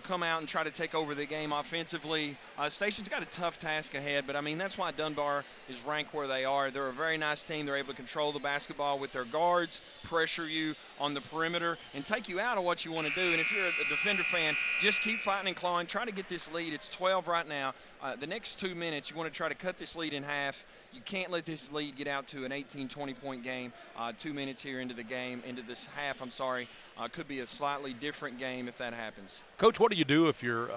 come out and try to take over the game offensively. Station's got a tough task ahead, but, I mean, that's why Dunbar is ranked where they are. They're a very nice team. They're able to control the basketball with their guards, pressure you on the perimeter, and take you out of what you want to do. And if you're a defender fan, just keep fighting and clawing. Try to get this lead. It's 12 right now. The next 2 minutes, you want to try to cut this lead in half. You can't let this lead get out to an 18, 20-point game. 2 minutes here into this half, could be a slightly different game if that happens. Coach, what do you do if you're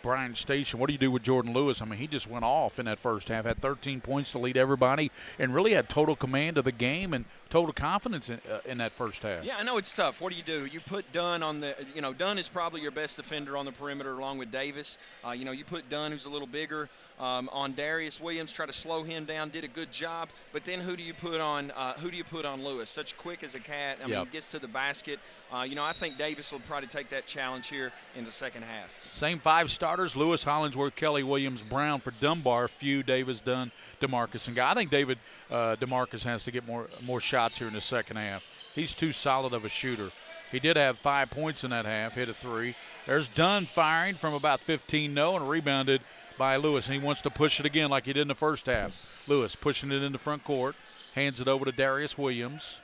Bryan Station? What do you do with Jordan Lewis? I mean, he just went off in that first half, had 13 points to lead everybody, and really had total command of the game and total confidence in that first half. Yeah, I know it's tough. What do? You put Dunn on the – Dunn is probably your best defender on the perimeter along with Davis. You put Dunn, who's a little bigger, on Darius Williams, try to slow him down, did a good job. But then who do you put on Lewis? Such quick as a cat. I mean, he gets to the basket. I think Davis will probably take that challenge here in the second half. Same 5 starters: Lewis, Hollingsworth, Kelly, Williams, Brown for Dunbar. Few, Davis, Dunn, DeMarcus, and Guy. I think David DeMarcus has to get more shots here in the second half. He's too solid of a shooter. He did have 5 points in that half, hit a 3. There's Dunn firing from about 15, and rebounded by Lewis, and he wants to push it again like he did in the first half. Lewis pushing it in the front court, hands it over to Darius Williams.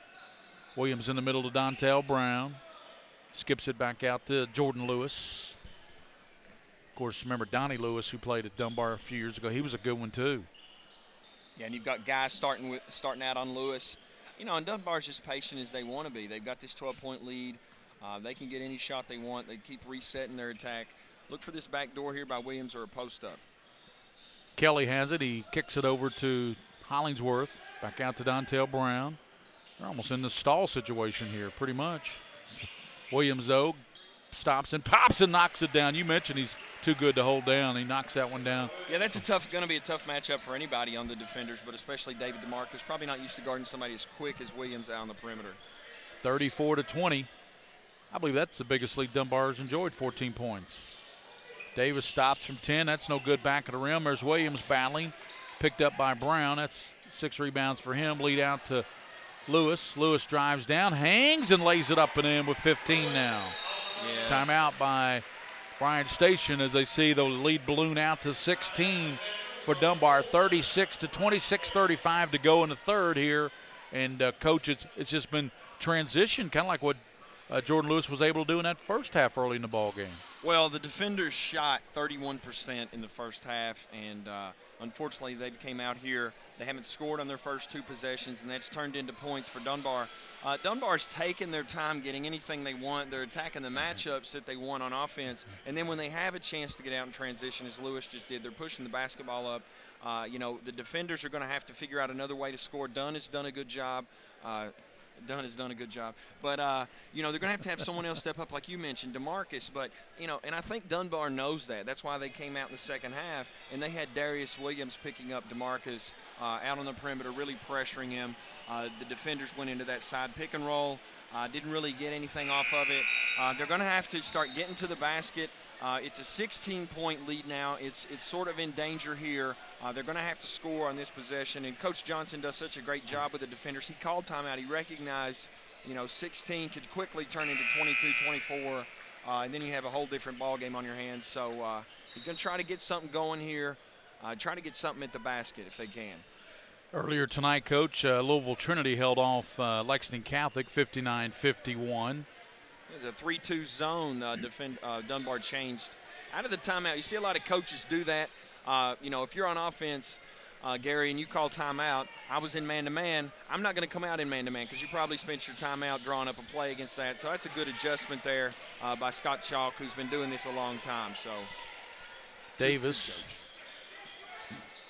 Williams in the middle to Dontel Brown. Skips it back out to Jordan Lewis. Of course, remember Donnie Lewis, who played at Dunbar a few years ago. He was a good one too. Yeah, and you've got guys starting out on Lewis. And Dunbar's just patient as they want to be. They've got this 12-point lead. They can get any shot they want. They keep resetting their attack. Look for this back door here by Williams or a post-up. Kelly has it. He kicks it over to Hollingsworth. Back out to Dontel Brown. They're almost in the stall situation here, pretty much. Williams, though, stops and pops and knocks it down. You mentioned he's too good to hold down. He knocks that one down. Yeah, that's going to be a tough matchup for anybody on the defenders, but especially David DeMarcus. Probably not used to guarding somebody as quick as Williams out on the perimeter. 34-20. I believe that's the biggest lead Dunbar has enjoyed, 14 points. Davis stops from 10. That's no good back of the rim. There's Williams battling. Picked up by Brown. That's 6 rebounds for him. Lead out to Lewis. Lewis drives down, hangs, and lays it up and in with 15 now. Yeah. Timeout by Bryan Station as they see the lead balloon out to 16 for Dunbar. 36-20, 6:35 to go in the third here. And, Coach, it's just been transition, kind of like what Jordan Lewis was able to do in that first half early in the ball game. Well, the defenders shot 31% in the first half, and unfortunately they came out here. They haven't scored on their first 2 possessions, and that's turned into points for Dunbar. Dunbar's taken their time getting anything they want. They're attacking the matchups that they want on offense, and then when they have a chance to get out in transition, as Lewis just did, they're pushing the basketball up. The defenders are going to have to figure out another way to score. Dunn has done a good job. But, they're going to have someone else step up, like you mentioned, DeMarcus. But, and I think Dunbar knows that. That's why they came out in the second half, and they had Darius Williams picking up DeMarcus out on the perimeter, really pressuring him. The defenders went into that side pick and roll, didn't really get anything off of it. They're going to have to start getting to the basket. It's a 16-point lead now. It's sort of in danger here. They're going to have to score on this possession, and Coach Johnson does such a great job with the defenders. He called timeout. He recognized, 16 could quickly turn into 22, 24, and then you have a whole different ball game on your hands. So he's going to try to get something going here, try to get something at the basket if they can. Earlier tonight, Coach, Louisville Trinity held off Lexington Catholic 59-51. There's a 3-2 zone Dunbar changed out of the timeout. You see a lot of coaches do that. If you're on offense, Gary, and you call timeout, I was in man-to-man. I'm not going to come out in man-to-man because you probably spent your timeout drawing up a play against that. So that's a good adjustment there by Scott Chalk, who's been doing this a long time. So Davis.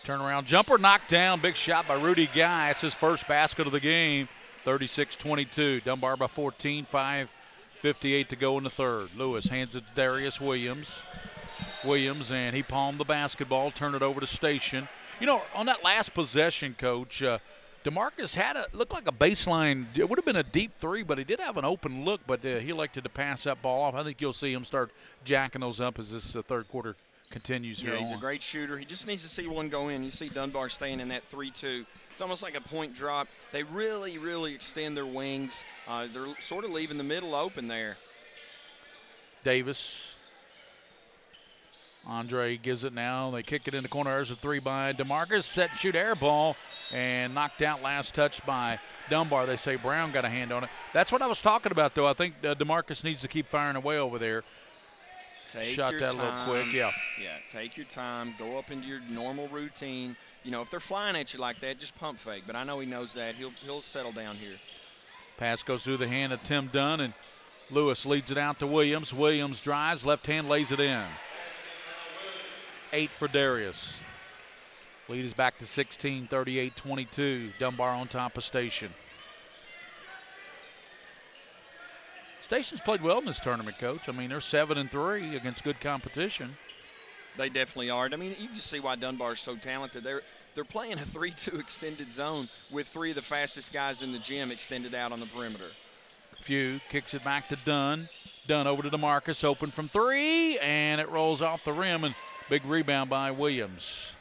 Turnaround jumper knocked down. Big shot by Rudy Guy. It's his first basket of the game. 36-22. Dunbar by 14. 5:58 to go in the third. Lewis hands it to Darius Williams. And he palmed the basketball. Turned it over to Station. You know, on that last possession, Coach, DeMarcus looked like a baseline. It would have been a deep three, but he did have an open look, but he elected to pass that ball off. I think you'll see him start jacking those up as this third quarter continues here. Yeah, he's a great shooter. He just needs to see one go in. You see Dunbar staying in that 3-2. It's almost like a point drop. They really, really extend their wings. They're sort of leaving the middle open there. Davis. Andre gives it now. They kick it in the corner. There's a three by DeMarcus. Set and shoot air ball and knocked out last touch by Dunbar. They say Brown got a hand on it. That's what I was talking about, though. I think DeMarcus needs to keep firing away over there. Shot that a little quick, yeah. Yeah, take your time. Go up into your normal routine. You know, if they're flying at you like that, just pump fake. But I know he knows that. He'll settle down here. Pass goes through the hand of Tim Dunn, and Lewis leads it out to Williams. Williams drives, left hand lays it in. 8 for Darius. Lead is back to 16, 38-22. Dunbar on top of Station. Station's played well in this tournament, Coach. I mean, they're 7-3 against good competition. They definitely are. I mean, you can see why Dunbar's so talented. They're playing a 3-2 extended zone with 3 of the fastest guys in the gym extended out on the perimeter. Few kicks it back to Dunn. Dunn over to DeMarcus, open from 3, and it rolls off the rim, and big rebound by Williams.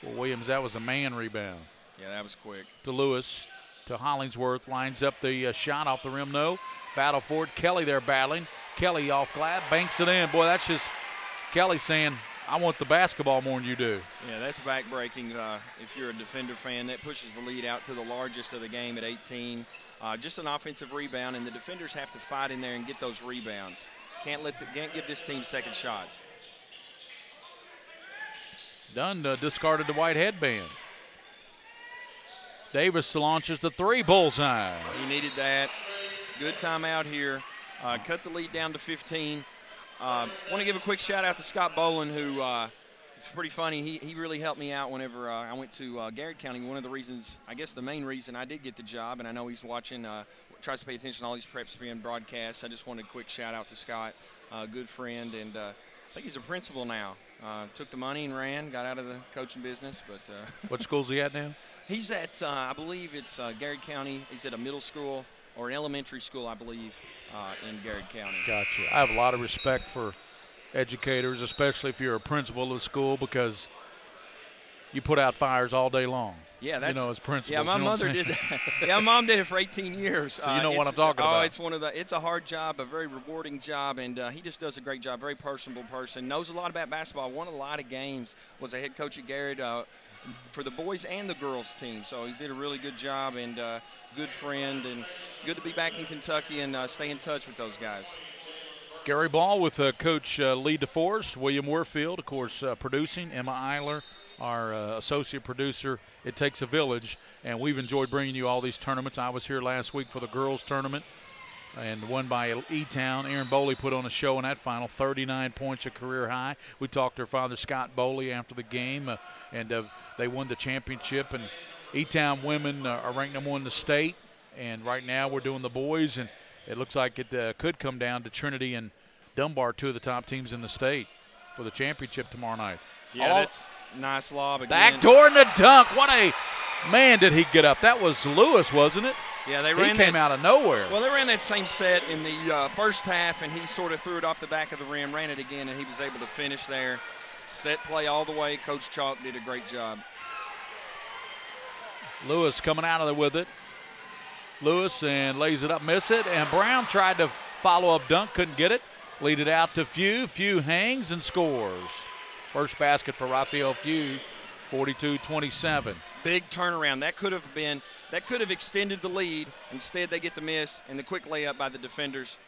Well, Williams, that was a man rebound. Yeah, that was quick. To Lewis, to Hollingsworth, lines up the shot off the rim, no. Battle for it. Kelly there battling. Kelly off glass, banks it in. Boy, that's just Kelly saying, I want the basketball more than you do. Yeah, that's backbreaking. If you're a Defender fan, that pushes the lead out to the largest of the game at 18. Just an offensive rebound, and the defenders have to fight in there and get those rebounds. Can't give this team second shots. Dunn discarded the white headband. Davis launches the 3, bullseye. He needed that. Good timeout here. Cut the lead down to 15. Want to give a quick shout out to Scott Boland, who it's pretty funny. He really helped me out whenever I went to Garrett County. One of the reasons, I guess the main reason I did get the job, and I know he's watching, tries to pay attention to all these PrepSpin broadcasts. I just wanted a quick shout out to Scott, good friend, and I think he's a principal now. Took the money and ran, got out of the coaching business. But what school's he at now? He's at, I believe it's Garrett County. He's at a middle school or an elementary school, I believe, in Garrett County. Gotcha. I have a lot of respect for educators, especially if you're a principal of a school, because you put out fires all day long. Yeah, that's, you know, as principals. Yeah, my mother did that. Yeah, my mom did it for 18 years. So you know what I'm talking about. It's a hard job, a very rewarding job, and he just does a great job. Very personable person, knows a lot about basketball. Won a lot of games. Was a head coach at Garrett for the boys and the girls team. So he did a really good job, and good friend, and good to be back in Kentucky and stay in touch with those guys. Gary Ball with Coach Lee DeForest, William Warfield, of course, producing, Emma Eiler, our associate producer. It takes a village, and we've enjoyed bringing you all these tournaments. I was here last week for the girls tournament and won by E-Town. Aaron Boley put on a show in that final, 39 points, a career high. We talked to her father, Scott Boley, after the game, and they won the championship. And E-Town women are ranked #1 in the state, and right now we're doing the boys, and it looks like it could come down to Trinity and Dunbar, 2 of the top teams in the state, for the championship tomorrow night. Yeah, that's nice lob again. Backdoor and the dunk. What a man did he get up. That was Lewis, wasn't it? Yeah, he came out of nowhere. Well, they ran that same set in the first half, and he sort of threw it off the back of the rim, ran it again, and he was able to finish there. Set play all the way. Coach Chalk did a great job. Lewis coming out of there with it. Lewis and lays it up, miss it, and Brown tried to follow up dunk, couldn't get it. Lead it out to Few. Few hangs and scores. First basket for Raphael Few, 42-27. Big turnaround. That could have extended the lead. Instead, they get the miss and the quick layup by the defenders.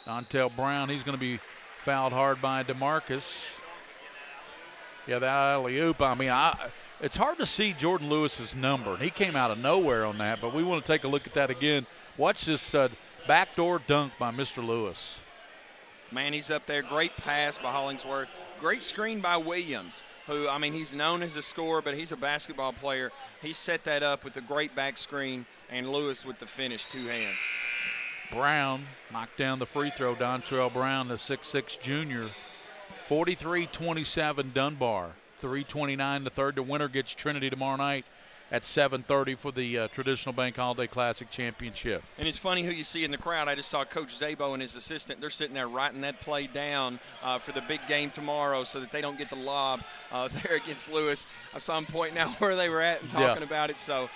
Dontel Brown, he's going to be fouled hard by DeMarcus. Yeah, that alley-oop, I mean, It's hard to see Jordan Lewis's number. He came out of nowhere on that, but we want to take a look at that again. Watch this backdoor dunk by Mr. Lewis. Man, he's up there. Great pass by Hollingsworth. Great screen by Williams, who, I mean, he's known as a scorer, but he's a basketball player. He set that up with a great back screen, and Lewis with the finish, 2 hands. Brown knocked down the free throw. Dontrell Brown, the 6'6 junior. 43-27 Dunbar. 3:29 the third. The winner gets Trinity tomorrow night at 7:30 for the Traditional Bank Holiday Classic Championship. And it's funny who you see in the crowd. I just saw Coach Zabo and his assistant. They're sitting there writing that play down for the big game tomorrow so that they don't get the lob there against Lewis. I saw them pointing out where they were at and talking about it. So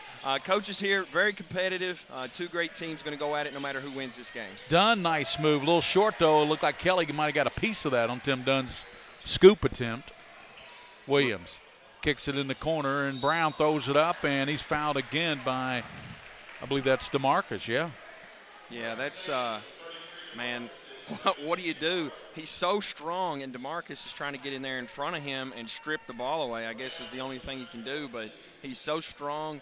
coaches here, very competitive. 2 great teams going to go at it no matter who wins this game. Dunn, nice move. A little short, though. It looked like Kelly might have got a piece of that on Tim Dunn's scoop attempt. Williams kicks it in the corner, and Brown throws it up, and he's fouled again by, I believe that's DeMarcus, yeah? Yeah, that's, man, what do you do? He's so strong, and DeMarcus is trying to get in there in front of him and strip the ball away, I guess is the only thing he can do, but he's so strong,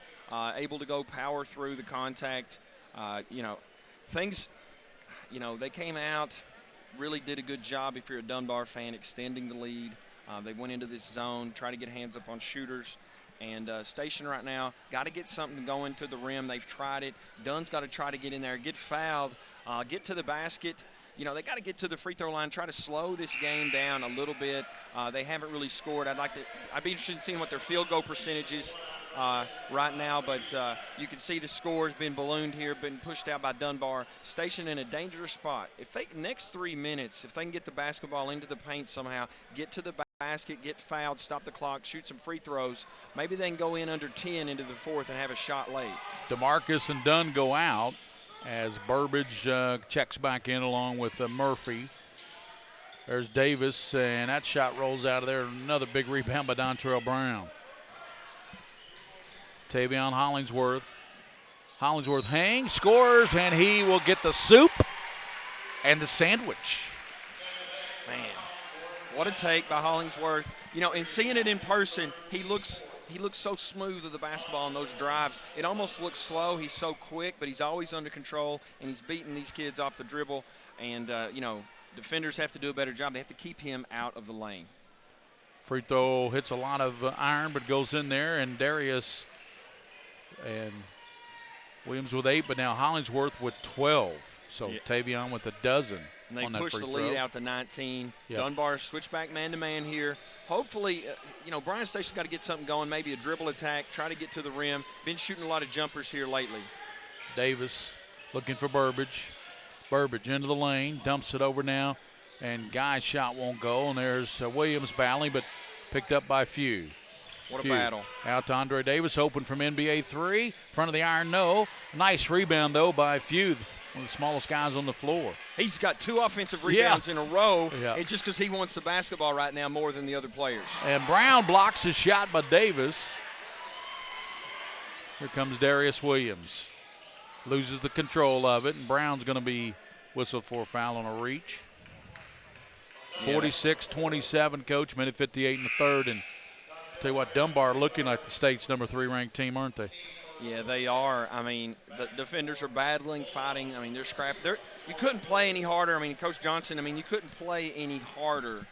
able to go power through the contact. You know, things, you know, they came out, really did a good job if you're a Dunbar fan, extending the lead. They went into this zone, try to get hands up on shooters. And Station right now, got to get something going to the rim. They've tried it. Dunn's got to try to get in there, get fouled, get to the basket. You know, they got to get to the free throw line, try to slow this game down a little bit. They haven't really scored. I'd be interested in seeing what their field goal percentage is right now, but you can see the score has been ballooned here, been pushed out by Dunbar. Station in a dangerous spot. If they, next 3 minutes, if they can get the basketball into the paint somehow, get to the basket, get fouled, stop the clock, shoot some free throws, maybe they can go in under 10 into the fourth and have a shot late. DeMarcus and Dunn go out as Burbage checks back in along with Murphy. There's Davis, and that shot rolls out of there. Another big rebound by Dontrell Brown. Tavion Hollingsworth. Hollingsworth hangs, scores, and he will get the soup and the sandwich. Man, what a take by Hollingsworth. You know, and seeing it in person, he looks so smooth with the basketball on those drives. It almost looks slow. He's so quick, but he's always under control, and he's beating these kids off the dribble. And, you know, defenders have to do a better job. They have to keep him out of the lane. Free throw hits a lot of iron, but goes in there, and Darius and Williams with 8, but now Hollingsworth with 12. So Tavion with a dozen. And they on that push free the throw. lead out to 19. Yep. Dunbar switch back man-to-man here. Hopefully, you know, Bryan Station's got to get something going, maybe a dribble attack, try to get to the rim. Been shooting a lot of jumpers here lately. Davis looking for Burbage. Burbage into the lane, dumps it over now, and Guy's shot won't go. And there's Williams battling, but picked up by Few. What a battle. Out to Andre Davis, open from NBA 3. Front of the iron, no. Nice rebound, though, by Few, one of the smallest guys on the floor. He's got 2 offensive rebounds in a row. It's just because he wants the basketball right now more than the other players. And Brown blocks his shot by Davis. Here comes Darius Williams. Loses the control of it, and Brown's going to be whistled for a foul on a reach. 46-27, Coach, minute 58 in the third. And tell you what, Dunbar looking like the state's number 3 ranked team, aren't they? Yeah, they are. I mean, the defenders are battling, fighting. I mean, they're scrapping. You couldn't play any harder. I mean, Coach Johnson, I mean, you couldn't play any harder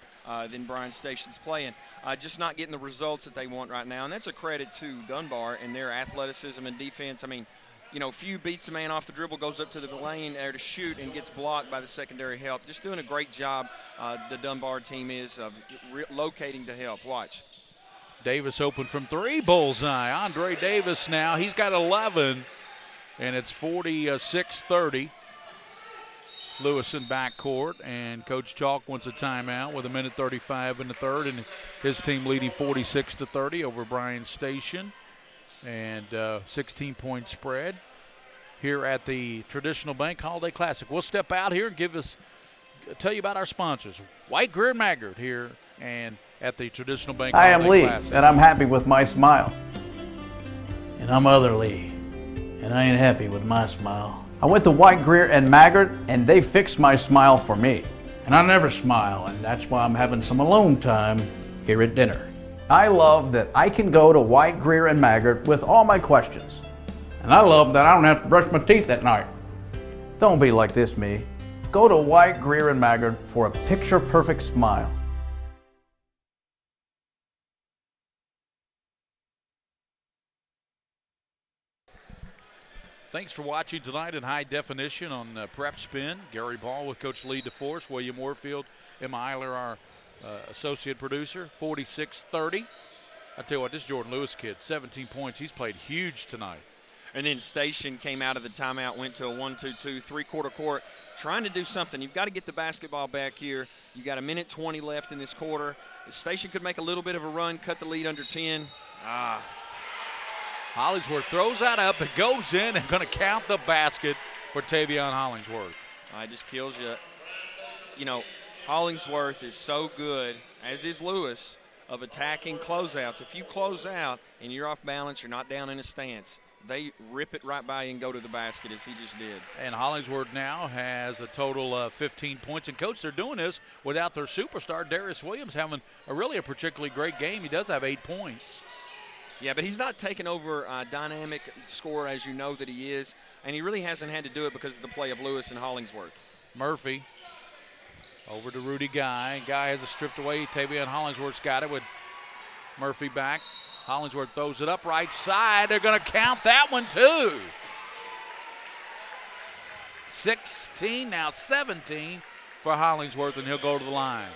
than Bryan Station's playing. Just not getting the results that they want right now. And that's a credit to Dunbar and their athleticism and defense. I mean, you know, Few beats the man off the dribble, goes up to the lane there to shoot, and gets blocked by the secondary help. Just doing a great job, the Dunbar team is, of locating the help. Watch. Davis open from 3, bullseye. Andre Davis now, he's got 11, and it's 46-30. Lewis in backcourt, and Coach Chalk wants a timeout with a minute 35 in the third, and his team leading 46-30 over Bryan Station. And 16-point spread here at the Traditional Bank Holiday Classic. We'll step out here and tell you about our sponsors. White, Greer, and Maggard here and at the Traditional Bank I am Holiday Lee, Classic. and I'm happy with my smile. And I'm Other Lee, and I ain't happy with my smile. I went to White, Greer, and Maggard, and they fixed my smile for me. And I never smile, and that's why I'm having some alone time here at dinner. I love that I can go to White, Greer, and Maggard with all my questions. And I love that I don't have to brush my teeth at night. Don't be like this, me. Go to White, Greer, and Maggard for a picture-perfect smile. Thanks for watching tonight in high definition on PrepSpin. Gary Ball with Coach Lee DeForest, William Warfield, Emma Eiler, our associate producer, 46-30. I tell you what, this Jordan Lewis kid, 17 points. He's played huge tonight. And then Station came out of the timeout, went to a 1-2-2, three-quarter court, trying to do something. You've got to get the basketball back here. You got 1:20 left in this quarter. The Station could make a little bit of a run, cut the lead under 10. Hollingsworth throws that up. It goes in and going to count the basket for Tavion Hollingsworth. It just kills you. You know, Hollingsworth is so good, as is Lewis, of attacking closeouts. If you close out and you're off balance, you're not down in a stance, they rip it right by you and go to the basket as he just did. And Hollingsworth now has a total of 15 points. And, Coach, they're doing this without their superstar, Darius Williams, having a particularly great game. He does have 8 points. Yeah, but he's not taken over a dynamic scorer as you know that he is, and he really hasn't had to do it because of the play of Lewis and Hollingsworth. Murphy over to Rudy Guy. Guy has it stripped away. Tavion Hollingsworth's got it with Murphy back. Hollingsworth throws it up right side. They're going to count that one too. 16, now 17 for Hollingsworth, and he'll go to the line.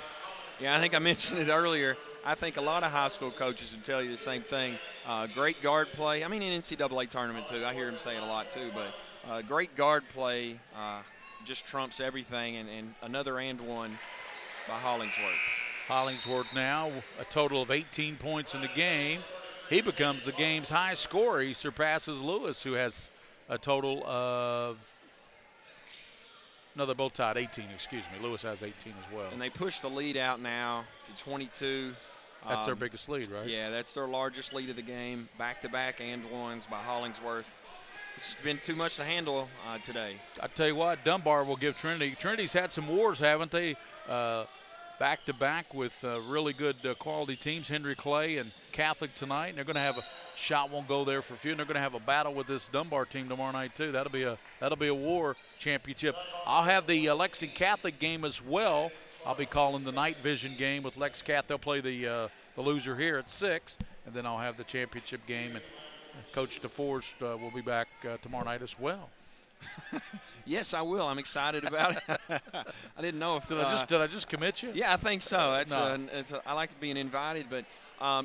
Yeah, I think I mentioned it earlier. I think a lot of high school coaches would tell you the same thing. Great guard play. I mean, in NCAA tournament too. I hear him say it a lot too. But great guard play just trumps everything. And another and one by Hollingsworth. Hollingsworth now a total of 18 points in the game. He becomes the game's high scorer. He surpasses Lewis, who has a total of no, they're both tied. 18, excuse me. Lewis has 18 as well. And they push the lead out now to 22. That's their biggest lead, right? Yeah, that's their largest lead of the game. Back-to-back and ones by Hollingsworth. It's been too much to handle today. I tell you what, Dunbar will give Trinity. Trinity's had some wars, haven't they? Back-to-back with really good quality teams, Henry Clay and Catholic tonight. And they're going to have a shot won't go there for a few. And they're going to have a battle with this Dunbar team tomorrow night too. That'll be a war championship. I'll have the Lexington Catholic game as well. I'll be calling the night vision game with Lex Cath. They'll play the loser here at 6, and then I'll have the championship game. And Coach DeForest will be back tomorrow night as well. Yes, I will. I'm excited about it. I didn't know if did I just commit you? Yeah, I think so. I like being invited, but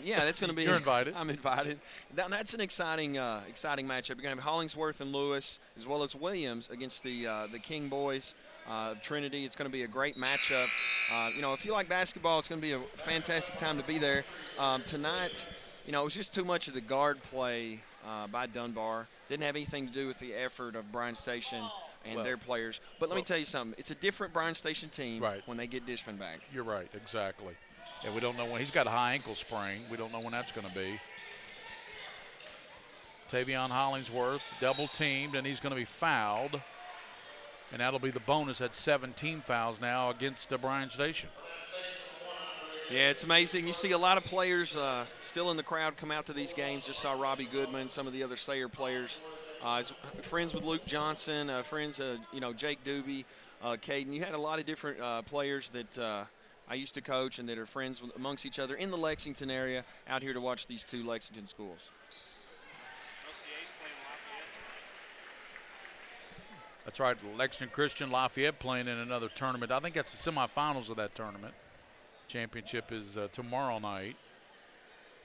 yeah, that's going to be. You're invited. I'm invited. That's an exciting matchup. You're going to have Hollingsworth and Lewis, as well as Williams against the King boys. Trinity. It's going to be a great matchup. You know, if you like basketball, it's going to be a fantastic time to be there. Tonight, you know, it was just too much of the guard play by Dunbar. Didn't have anything to do with the effort of Bryan Station and their players. But let me tell you something. It's a different Bryan Station team when they get Dishman back. You're right, exactly. And we don't know when. He's got a high ankle sprain. We don't know when that's going to be. Tavion Hollingsworth double teamed, and he's going to be fouled. And that'll be the bonus at 17 fouls now against Bryan Station. Yeah, it's amazing. You see a lot of players still in the crowd come out to these games. Just saw Robbie Goodman, some of the other Sayer players. Friends with Luke Johnson, friends, Jake Doobie, Caden. You had a lot of different players that I used to coach and that are friends amongst each other in the Lexington area out here to watch these two Lexington schools. That's right, Lexington Christian Lafayette playing in another tournament. I think that's the semifinals of that tournament. Championship is tomorrow night.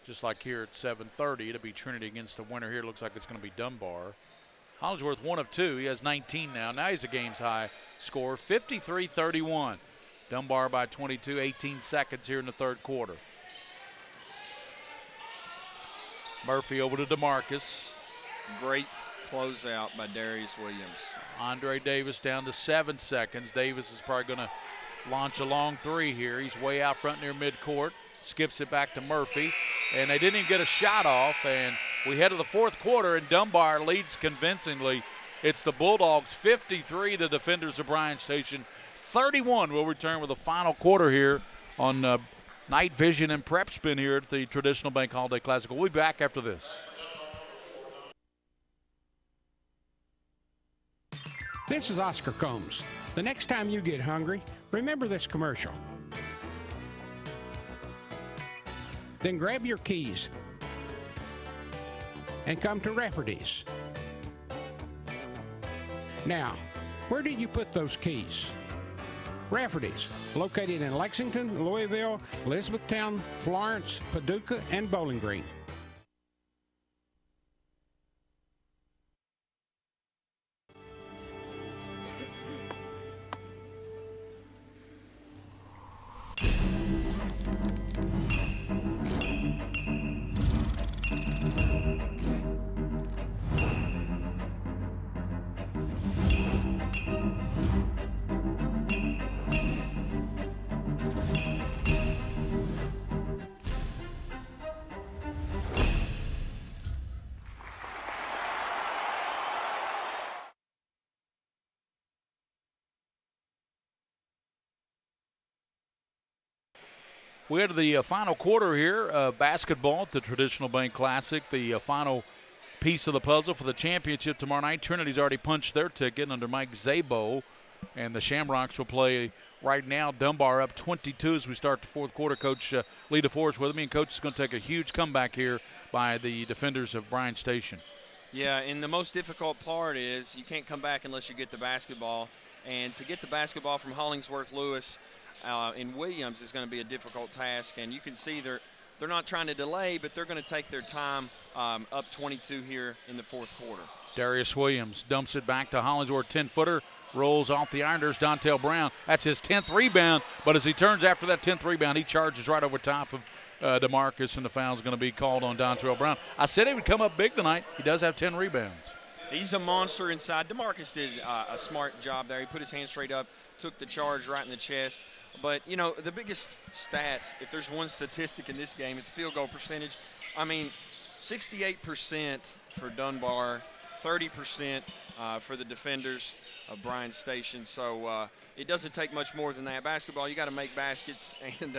Just like here at 7:30, it'll be Trinity against the winner here. Looks like it's going to be Dunbar. Hollingsworth 1 of 2. He has 19 now. Now he's a game's high score, 53-31. Dunbar by 22, 18 seconds here in the third quarter. Murphy over to DeMarcus. Great closeout by Darius Williams. Andre Davis down to 7 seconds. Davis is probably going to launch a long three here. He's way out front near midcourt. Skips it back to Murphy. And they didn't even get a shot off. And we head to the fourth quarter, and Dunbar leads convincingly. It's the Bulldogs 53, the defenders of Bryan Station 31. We'll return with the final quarter here on Night Vision and PrepSpin here at the Traditional Bank Holiday Classic. We'll be back after this. This is Oscar Combs. The next time you get hungry, remember this commercial. Then grab your keys and come to Rafferty's. Now, where did you put those keys? Rafferty's, located in Lexington, Louisville, Elizabethtown, Florence, Paducah, and Bowling Green. We had the final quarter here, basketball at the Traditional Bank Classic, the final piece of the puzzle for the championship tomorrow night. Trinity's already punched their ticket under Mike Szabo, and the Shamrocks will play right now. Dunbar up 22 as we start the fourth quarter. Coach Lee DeForest with me, and Coach is going to take a huge comeback here by the defenders of Bryan Station. Yeah, and the most difficult part is you can't come back unless you get the basketball, and to get the basketball from Hollingsworth Lewis in Williams is going to be a difficult task, and you can see they're not trying to delay, but they're going to take their time up 22 here in the fourth quarter. Darius Williams dumps it back to Hollingsworth, 10-footer, rolls off the iron. There's Dontel Brown. That's his 10th rebound, but as he turns after that 10th rebound, he charges right over top of DeMarcus, and the foul is going to be called on Dontel Brown. I said he would come up big tonight. He does have 10 rebounds. He's a monster inside. DeMarcus did a smart job there. He put his hand straight up, took the charge right in the chest. But, you know, the biggest stat, if there's one statistic in this game, it's field goal percentage. I mean, 68% for Dunbar, 30% for the defenders of Bryan Station. So it doesn't take much more than that. Basketball, you got to make baskets. And,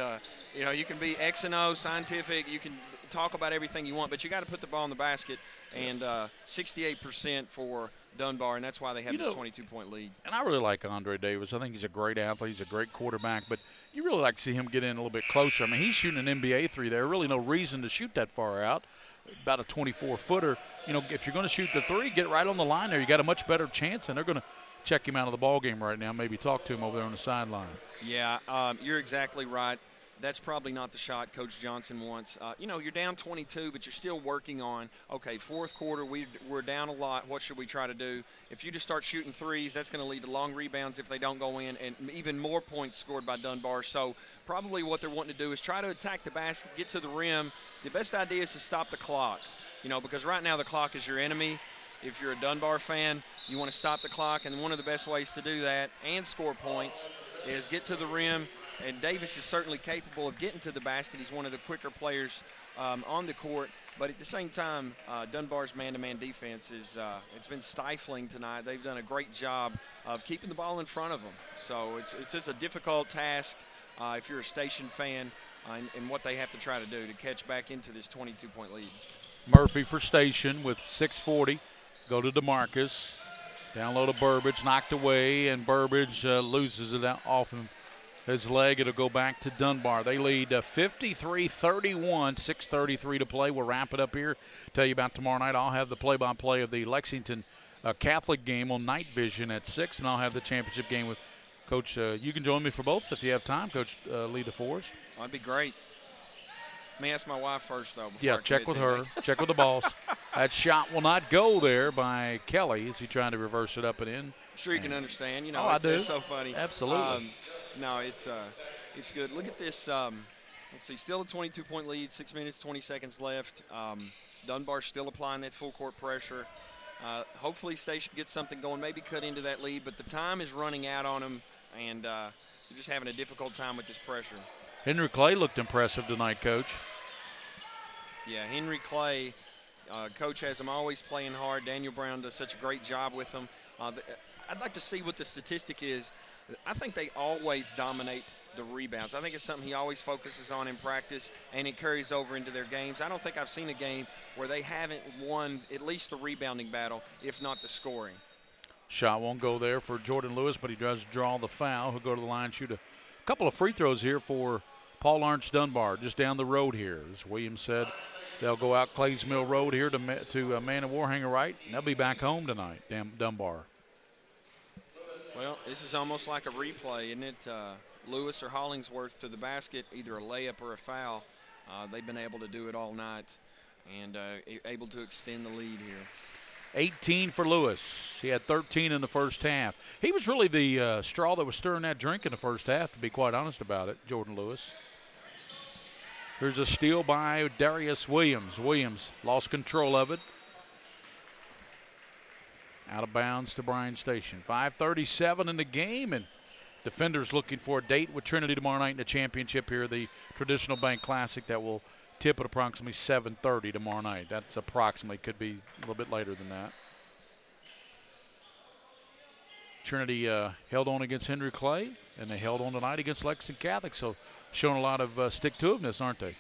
you know, you can be X and O, scientific. You can talk about everything you want, but you got to put the ball in the basket. And 68% for Dunbar, and that's why they have this 22-point lead. And I really like Andre Davis. I think he's a great athlete. He's a great quarterback, but you really like to see him get in a little bit closer. I mean, he's shooting an NBA three there. Really no reason to shoot that far out, about a 24-footer. You know, if you're going to shoot the three, get right on the line there. You got a much better chance, and they're going to check him out of the ball game right now, maybe talk to him over there on the sideline. Yeah, you're exactly right. That's probably not the shot Coach Johnson wants. You know, you're down 22, but you're still working on, okay, fourth quarter, we're down a lot. What should we try to do? If you just start shooting threes, that's going to lead to long rebounds if they don't go in, and even more points scored by Dunbar. So probably what they're wanting to do is try to attack the basket, get to the rim. The best idea is to stop the clock, you know, because right now the clock is your enemy. If you're a Dunbar fan, you want to stop the clock, and one of the best ways to do that and score points is get to the rim. And Davis is certainly capable of getting to the basket. He's one of the quicker players on the court. But at the same time, Dunbar's man-to-man defense it's been stifling tonight. They've done a great job of keeping the ball in front of them. So it's just a difficult task if you're a Station fan and what they have to try to do to catch back into this 22-point lead. Murphy for Station with 6:40. Go to DeMarcus. Down low to Burbage, knocked away, and Burbage loses it out off him. His leg, it'll go back to Dunbar. They lead 53-31, 6:33 to play. We'll wrap it up here. Tell you about tomorrow night. I'll have the play-by-play of the Lexington Catholic game on Night Vision at 6, and I'll have the championship game with Coach. You can join me for both if you have time, Coach Lee DeForest. That'd be great. Let me ask my wife first, though. Yeah, check with her. Check with the boss. That shot will not go there by Kelly. Is he trying to reverse it up and in? I'm sure you can understand. You know, I do. It's so funny. Absolutely. No, it's good. Look at this. Let's see, still a 22-point lead, 6 minutes, 20 seconds left. Dunbar still applying that full court pressure. Hopefully Station gets something going, maybe cut into that lead, but the time is running out on them, and they're just having a difficult time with this pressure. Henry Clay looked impressive tonight, Coach. Yeah, Henry Clay, Coach has him always playing hard. Daniel Brown does such a great job with them. I'd like to see what the statistic is. I think they always dominate the rebounds. I think it's something he always focuses on in practice, and it carries over into their games. I don't think I've seen a game where they haven't won at least the rebounding battle, if not the scoring. Shot won't go there for Jordan Lewis, but he does draw the foul. He'll go to the line, shoot a couple of free throws here for Paul Lawrence Dunbar, just down the road here. As Williams said, they'll go out Clays Mill Road here to Man and Warhanger right, and they'll be back home tonight, Dunbar. Well, this is almost like a replay, isn't it? Lewis or Hollingsworth to the basket, either a layup or a foul. They've been able to do it all night and able to extend the lead here. 18 for Lewis. He had 13 in the first half. He was really the straw that was stirring that drink in the first half, to be quite honest about it, Jordan Lewis. Here's a steal by Darius Williams. Williams lost control of it. Out of bounds to Bryan Station. 5:37 in the game, and defenders looking for a date with Trinity tomorrow night in the championship here, the Traditional Bank Classic that will tip at approximately 7:30 tomorrow night. That's approximately, could be a little bit later than that. Trinity held on against Henry Clay, and they held on tonight against Lexington Catholic, so showing a lot of stick-to-itiveness, aren't they?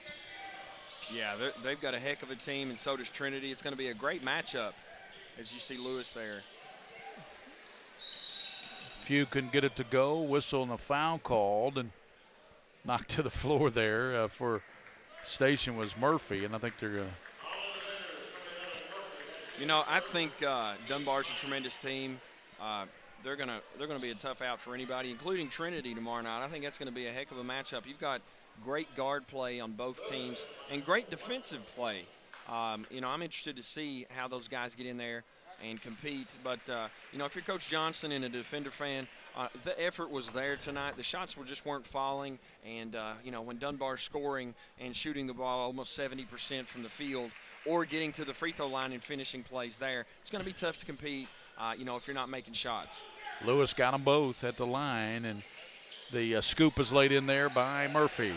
Yeah, they've got a heck of a team, and so does Trinity. It's going to be a great matchup as you see Lewis there. Few couldn't get it to go. Whistle and a foul called, and knocked to the floor there for Station was Murphy, and I think they're going to. You know, I think Dunbar's a tremendous team. They're gonna be a tough out for anybody, including Trinity tomorrow night. I think that's going to be a heck of a matchup. You've got great guard play on both teams and great defensive play. You know, I'm interested to see how those guys get in there and compete. But, you know, if you're Coach Johnston and a Defender fan, the effort was there tonight. The shots just weren't falling. And, you know, when Dunbar's scoring and shooting the ball almost 70% from the field or getting to the free throw line and finishing plays there, it's going to be tough to compete, you know, if you're not making shots. Lewis got them both at the line, and the scoop is laid in there by Murphy.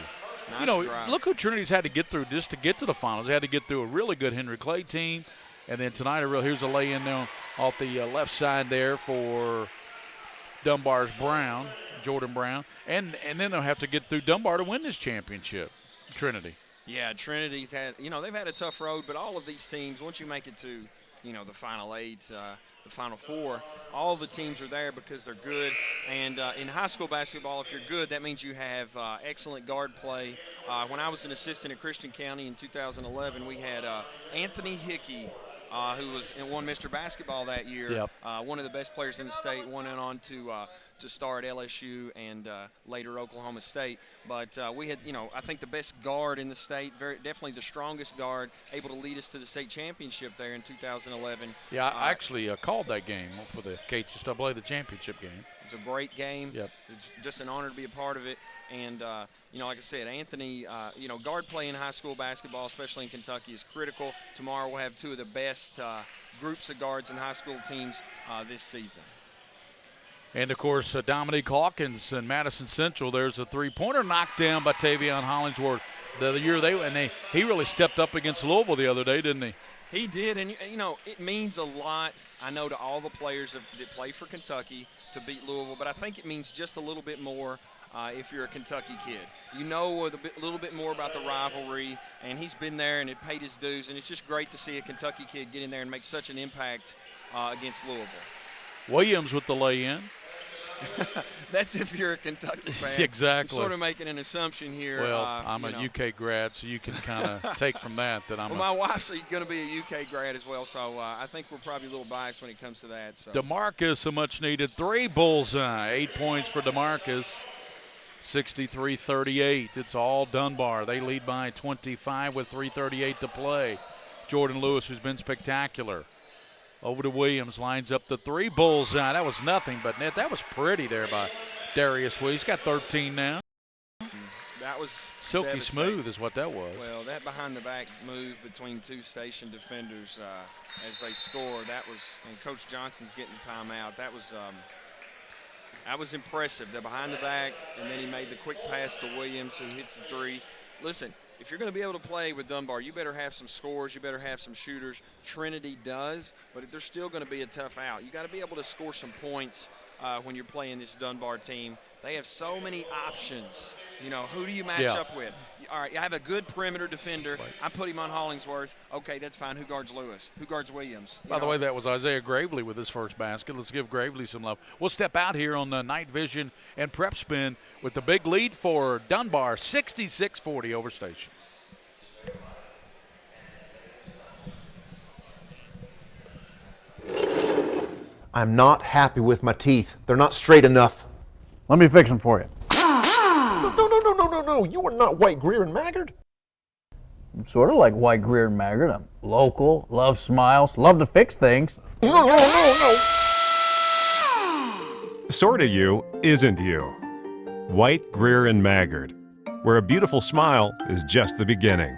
Nice you know, drive. Look who Trinity's had to get through just to get to the finals. They had to get through a really good Henry Clay team. And then tonight, here's a lay-in there off the left side there for Dunbar's Jordan Brown. And then they'll have to get through Dunbar to win this championship, Trinity. Yeah, Trinity's had, you know, they've had a tough road, but all of these teams, once you make it to, you know, the Final Eight, the Final Four, all the teams are there because they're good. And in high school basketball, if you're good, that means you have excellent guard play. When I was an assistant at Christian County in 2011, we had Anthony Hickey, who won Mr. Basketball that year. Yep. One of the best players in the state, went on to star at LSU and later Oklahoma State. But we had, you know, I think the best guard in the state, definitely the strongest guard, able to lead us to the state championship there in 2011. Yeah, I actually called that game for the KHSAA, the championship game. It's a great game. Yep. It's just an honor to be a part of it. And, you know, like I said, Anthony, you know, guard play in high school basketball, especially in Kentucky, is critical. Tomorrow we'll have two of the best groups of guards in high school teams this season. And, of course, Dominique Hawkins and Madison Central. There's a three-pointer knocked down by Tavion Hollingsworth. The year he really stepped up against Louisville the other day, didn't he? He did, and, you know, it means a lot, I know, to all the players that play for Kentucky to beat Louisville, but I think it means just a little bit more if you're a Kentucky kid. You know a little bit more about the rivalry, and he's been there and it paid his dues, and it's just great to see a Kentucky kid get in there and make such an impact against Louisville. Williams with the lay-in. That's if you're a Kentucky fan. Exactly. I'm sort of making an assumption here. Well, I'm a UK grad, so you can kind of take from that I'm my wife's going to be a UK grad as well, so I think we're probably a little biased when it comes to that. So. DeMarcus, a much-needed three, bullseye. 8 points for DeMarcus. 63-38. It's all Dunbar. They lead by 25 with 3:38 to play. Jordan Lewis, who's been spectacular. Over to Williams, lines up the three, bullseye. That was nothing but net. That was pretty there by Darius Williams. He's got 13 now. That was silky smooth is what that was. Well, that behind-the-back move between two station defenders as they score, that was, and Coach Johnson's getting timeout. That was impressive. The behind-the-back, and then he made the quick pass to Williams, who hits the three. Listen, if you're going to be able to play with Dunbar, you better have some scorers, you better have some shooters. Trinity does, but there's still going to be a tough out. You got to be able to score some points when you're playing this Dunbar team. They have so many options. You know, who do you match up with? All right, I have a good perimeter defender. I put him on Hollingsworth. Okay, that's fine. Who guards Lewis? Who guards Williams? By the way, that was Isaiah Gravely with his first basket. Let's give Gravely some love. We'll step out here on the Night Vision and PrepSpin with the big lead for Dunbar, 66-40 over Station. I'm not happy with my teeth. They're not straight enough. Let me fix them for you. No. You are not White, Greer, and Maggard. I'm sort of like White, Greer, and Maggard. I'm local, love smiles, love to fix things. No. Sorta you isn't you. White, Greer, and Maggard, where a beautiful smile is just the beginning.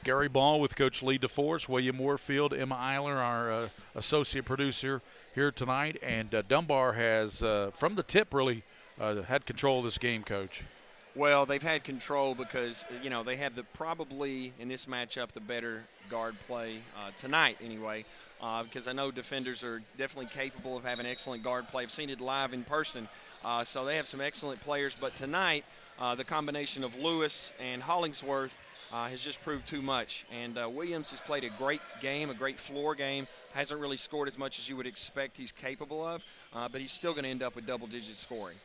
Gary Ball with Coach Lee DeForest, William Warfield, Emma Eiler, our associate producer here tonight. And Dunbar has, from the tip, really had control of this game, Coach. Well, they've had control because, you know, they have probably in this matchup the better guard play tonight anyway, because I know defenders are definitely capable of having excellent guard play. I've seen it live in person, so they have some excellent players. But tonight, the combination of Lewis and Hollingsworth has just proved too much. And Williams has played a great game, a great floor game. Hasn't really scored as much as you would expect he's capable of, but he's still going to end up with double-digit scoring.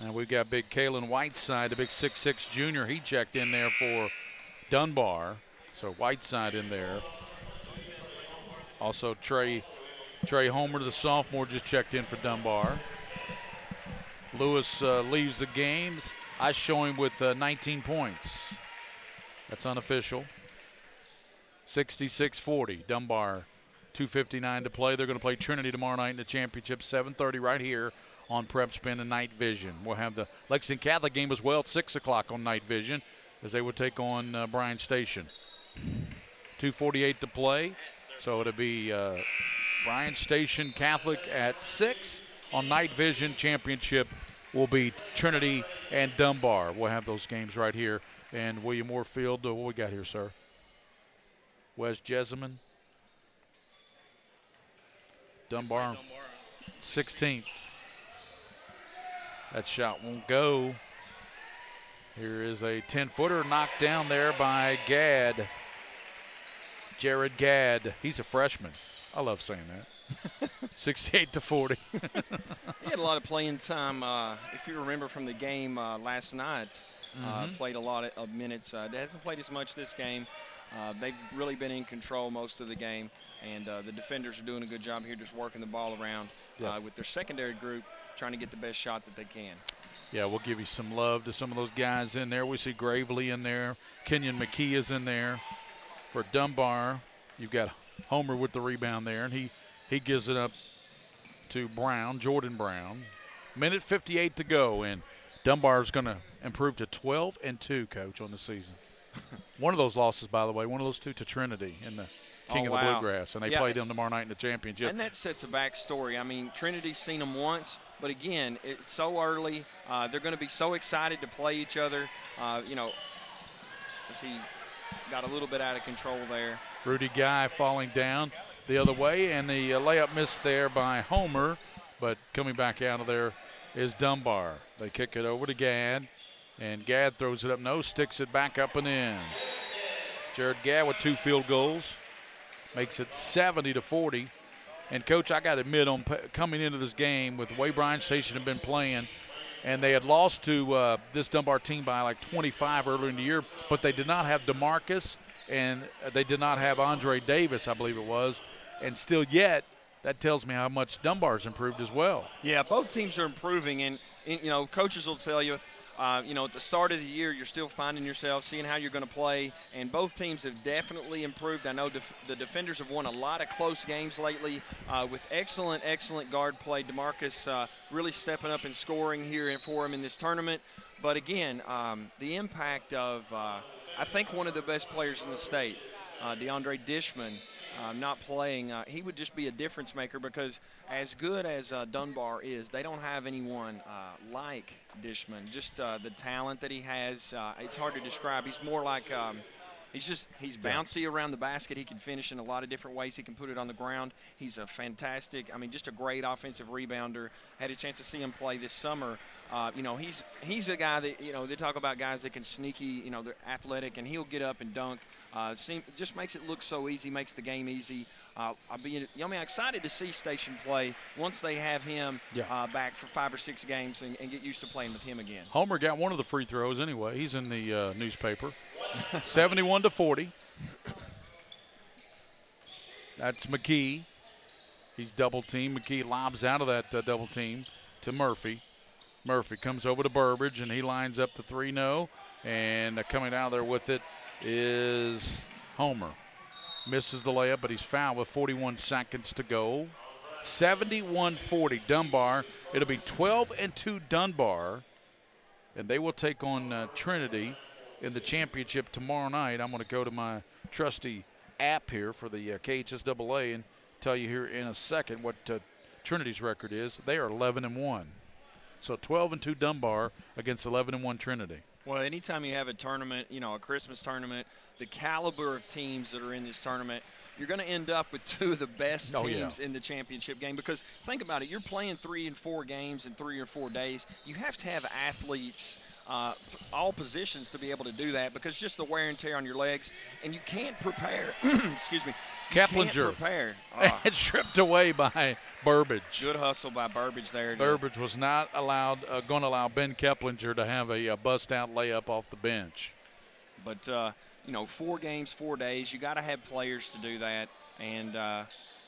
And we've got big Kalen Whiteside, the big 6'6" junior. He checked in there for Dunbar. So Whiteside in there. Also Trey Homer, the sophomore, just checked in for Dunbar. Lewis leaves the game. I show him with 19 points. That's unofficial. 66-40. Dunbar, 2:59 to play. They're going to play Trinity tomorrow night in the championship, 7:30 right here on PrepSpin and Night Vision. We'll have the Lexington Catholic game as well at 6 o'clock on Night Vision as they will take on Bryan Station. 2:48 to play. So it'll be Bryan Station Catholic at 6 on Night Vision. Championship will be Trinity and Dunbar. We'll have those games right here. And William Warfield, what we got here, sir? Wes Jessamine. Dunbar 16th. That shot won't go. Here is a 10-footer knocked down there by Gadd. Jared Gadd. He's a freshman. I love saying that. 68-40. He had a lot of playing time, if you remember from the game last night. Played a lot of minutes. Hasn't played as much this game. They've really been in control most of the game, and the defenders are doing a good job here just working the ball around with their secondary group, trying to get the best shot that they can. Yeah, we'll give you some love to some of those guys in there. We see Gravely in there. Kenyon McKee is in there. For Dunbar, you've got Homer with the rebound there, and he gives it up to Brown, Jordan Brown. Minute 58 to go, and Dunbar is going to improve to 12-2, Coach, on the season. One of those losses, by the way, one of those two to Trinity in the King of the Bluegrass, and they played them tomorrow night in the championship. And that sets a backstory. I mean, Trinity's seen them once, but again, it's so early. They're going to be so excited to play each other. You know, as he got a little bit out of control there. Rudy Guy falling down the other way, and the layup missed there by Homer, but coming back out of there is Dunbar. They kick it over to Gadd, and Gadd throws it up, sticks it back up and in. Jared Gadd with 2 field goals, makes it 70-40. And, Coach, I got to admit, on coming into this game with the way Bryan Station had been playing, and they had lost to this Dunbar team by like 25 earlier in the year, but they did not have DeMarcus, and they did not have Andre Davis, I believe it was, and still yet, that tells me how much Dunbar's improved as well. Yeah, both teams are improving, and you know, coaches will tell you, you know, at the start of the year, you're still finding yourself, seeing how you're going to play, and both teams have definitely improved. I know the defenders have won a lot of close games lately with excellent guard play. DeMarcus really stepping up and scoring here for him in this tournament. But again, the impact of, I think, one of the best players in the state, DeAndre Dishman, not playing, he would just be a difference maker, because as good as Dunbar is, they don't have anyone like Dishman. Just the talent that he has, it's hard to describe. He's more like He's bouncy around the basket. He can finish in a lot of different ways. He can put it on the ground. He's a fantastic, just a great offensive rebounder. Had a chance to see him play this summer. He's a guy that, they talk about guys that can sneaky, they're athletic, and he'll get up and dunk. Just makes it look so easy, makes the game easy. I'm excited to see Station play once they have him back for 5 or 6 games and get used to playing with him again. Homer got one of the free throws anyway. He's in the newspaper. 71-40. That's McKee. He's double-teamed. McKee lobs out of that double team to Murphy. Murphy comes over to Burbridge, and he lines up the 3-0. And coming out of there with it is Homer. Misses the layup, but he's fouled with 41 seconds to go. 71-40 Dunbar. It'll be 12-2 Dunbar, and they will take on Trinity in the championship tomorrow night. I'm going to go to my trusty app here for the KHSAA and tell you here in a second what Trinity's record is. They are 11-1. So 12-2 Dunbar against 11-1 Trinity. Well, anytime you have a tournament, a Christmas tournament, the caliber of teams that are in this tournament, you're going to end up with 2 of the best teams in the championship game. Because think about it, you're playing 3 and 4 games in 3 or 4 days. You have to have athletes, all positions, to be able to do that, because just the wear and tear on your legs, and you can't prepare. Excuse me. Keplinger. Prepare. It's stripped away by Burbage. Good hustle by Burbage there. Burbage was not going to allow Ben Keplinger to have a bust-out layup off the bench. But, 4 games, 4 days. You got to have players to do that. And,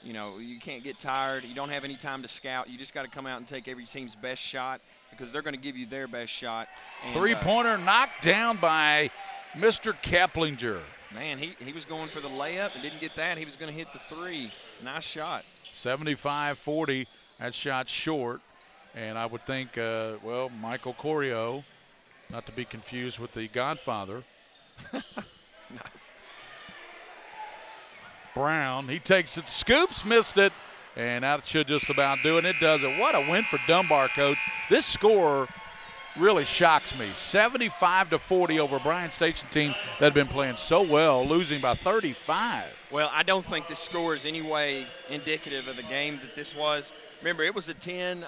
you can't get tired. You don't have any time to scout. You just got to come out and take every team's best shot, because they're going to give you their best shot. And, 3-pointer knocked down by Mr. Keplinger. Man, he was going for the layup and didn't get that. He was going to hit the 3. Nice shot. 75-40. That shot short. And I would think, Michael Corio, not to be confused with the Godfather. Nice. Brown, he takes it, scoops, missed it, and that should just about do it. It does it. What a win for Dunbar, Coach. This score really shocks me. 75-40 over Bryan Station team that had been playing so well, losing by 35. Well, I don't think this score is any way indicative of the game that this was. Remember, it was a 10,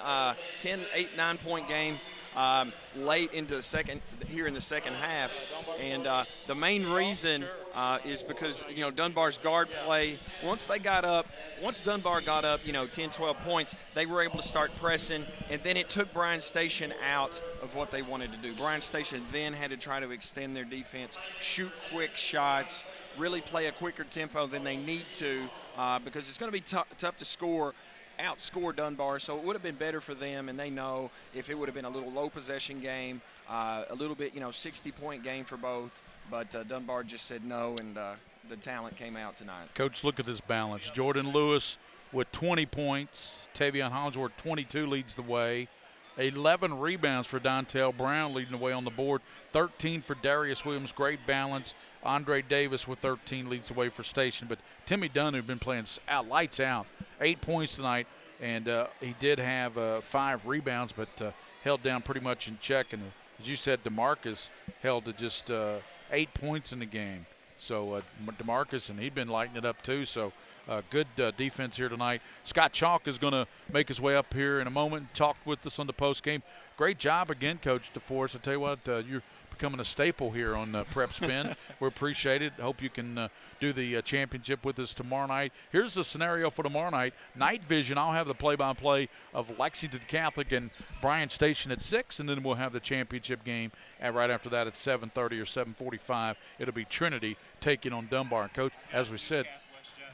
8, 9-point game late into the second half, and the main reason is because Dunbar's guard play. Once Dunbar got up 10, 12 points, they were able to start pressing, and then it took Bryan Station out of what they wanted to do. Bryan Station then had to try to extend their defense, shoot quick shots, really play a quicker tempo than they need to, because it's going to be tough to outscore Dunbar, so it would have been better for them, and they know if it would have been a little low possession game, a little bit 60-point game for both, but Dunbar just said no, and the talent came out tonight. Coach, look at this balance. Jordan Lewis with 20 points. Tavion Hollingsworth, 22, leads the way. 11 rebounds for Dontel Brown, leading the way on the board. 13 for Darius Williams. Great balance. Andre Davis with 13 leads the way for Station. But Timmy Dunn, who's been playing lights out, 8 points tonight, and he did have 5 rebounds, but held down pretty much in check. And as you said, DeMarcus held to just 8 points in the game. So DeMarcus, and he'd been lighting it up too. So good defense here tonight. Scott Chalk is going to make his way up here in a moment and talk with us on the post game. Great job again, Coach DeForest. I tell you what, you're becoming a staple here on PrepSpin. We appreciate it. Hope you can do the championship with us tomorrow night. Here's the scenario for tomorrow night. Night Vision, I'll have the play-by-play of Lexington Catholic and Bryan Station at 6, and then we'll have the championship game right after that at 7:30 or 7:45. It'll be Trinity taking on Dunbar. And Coach, as we said,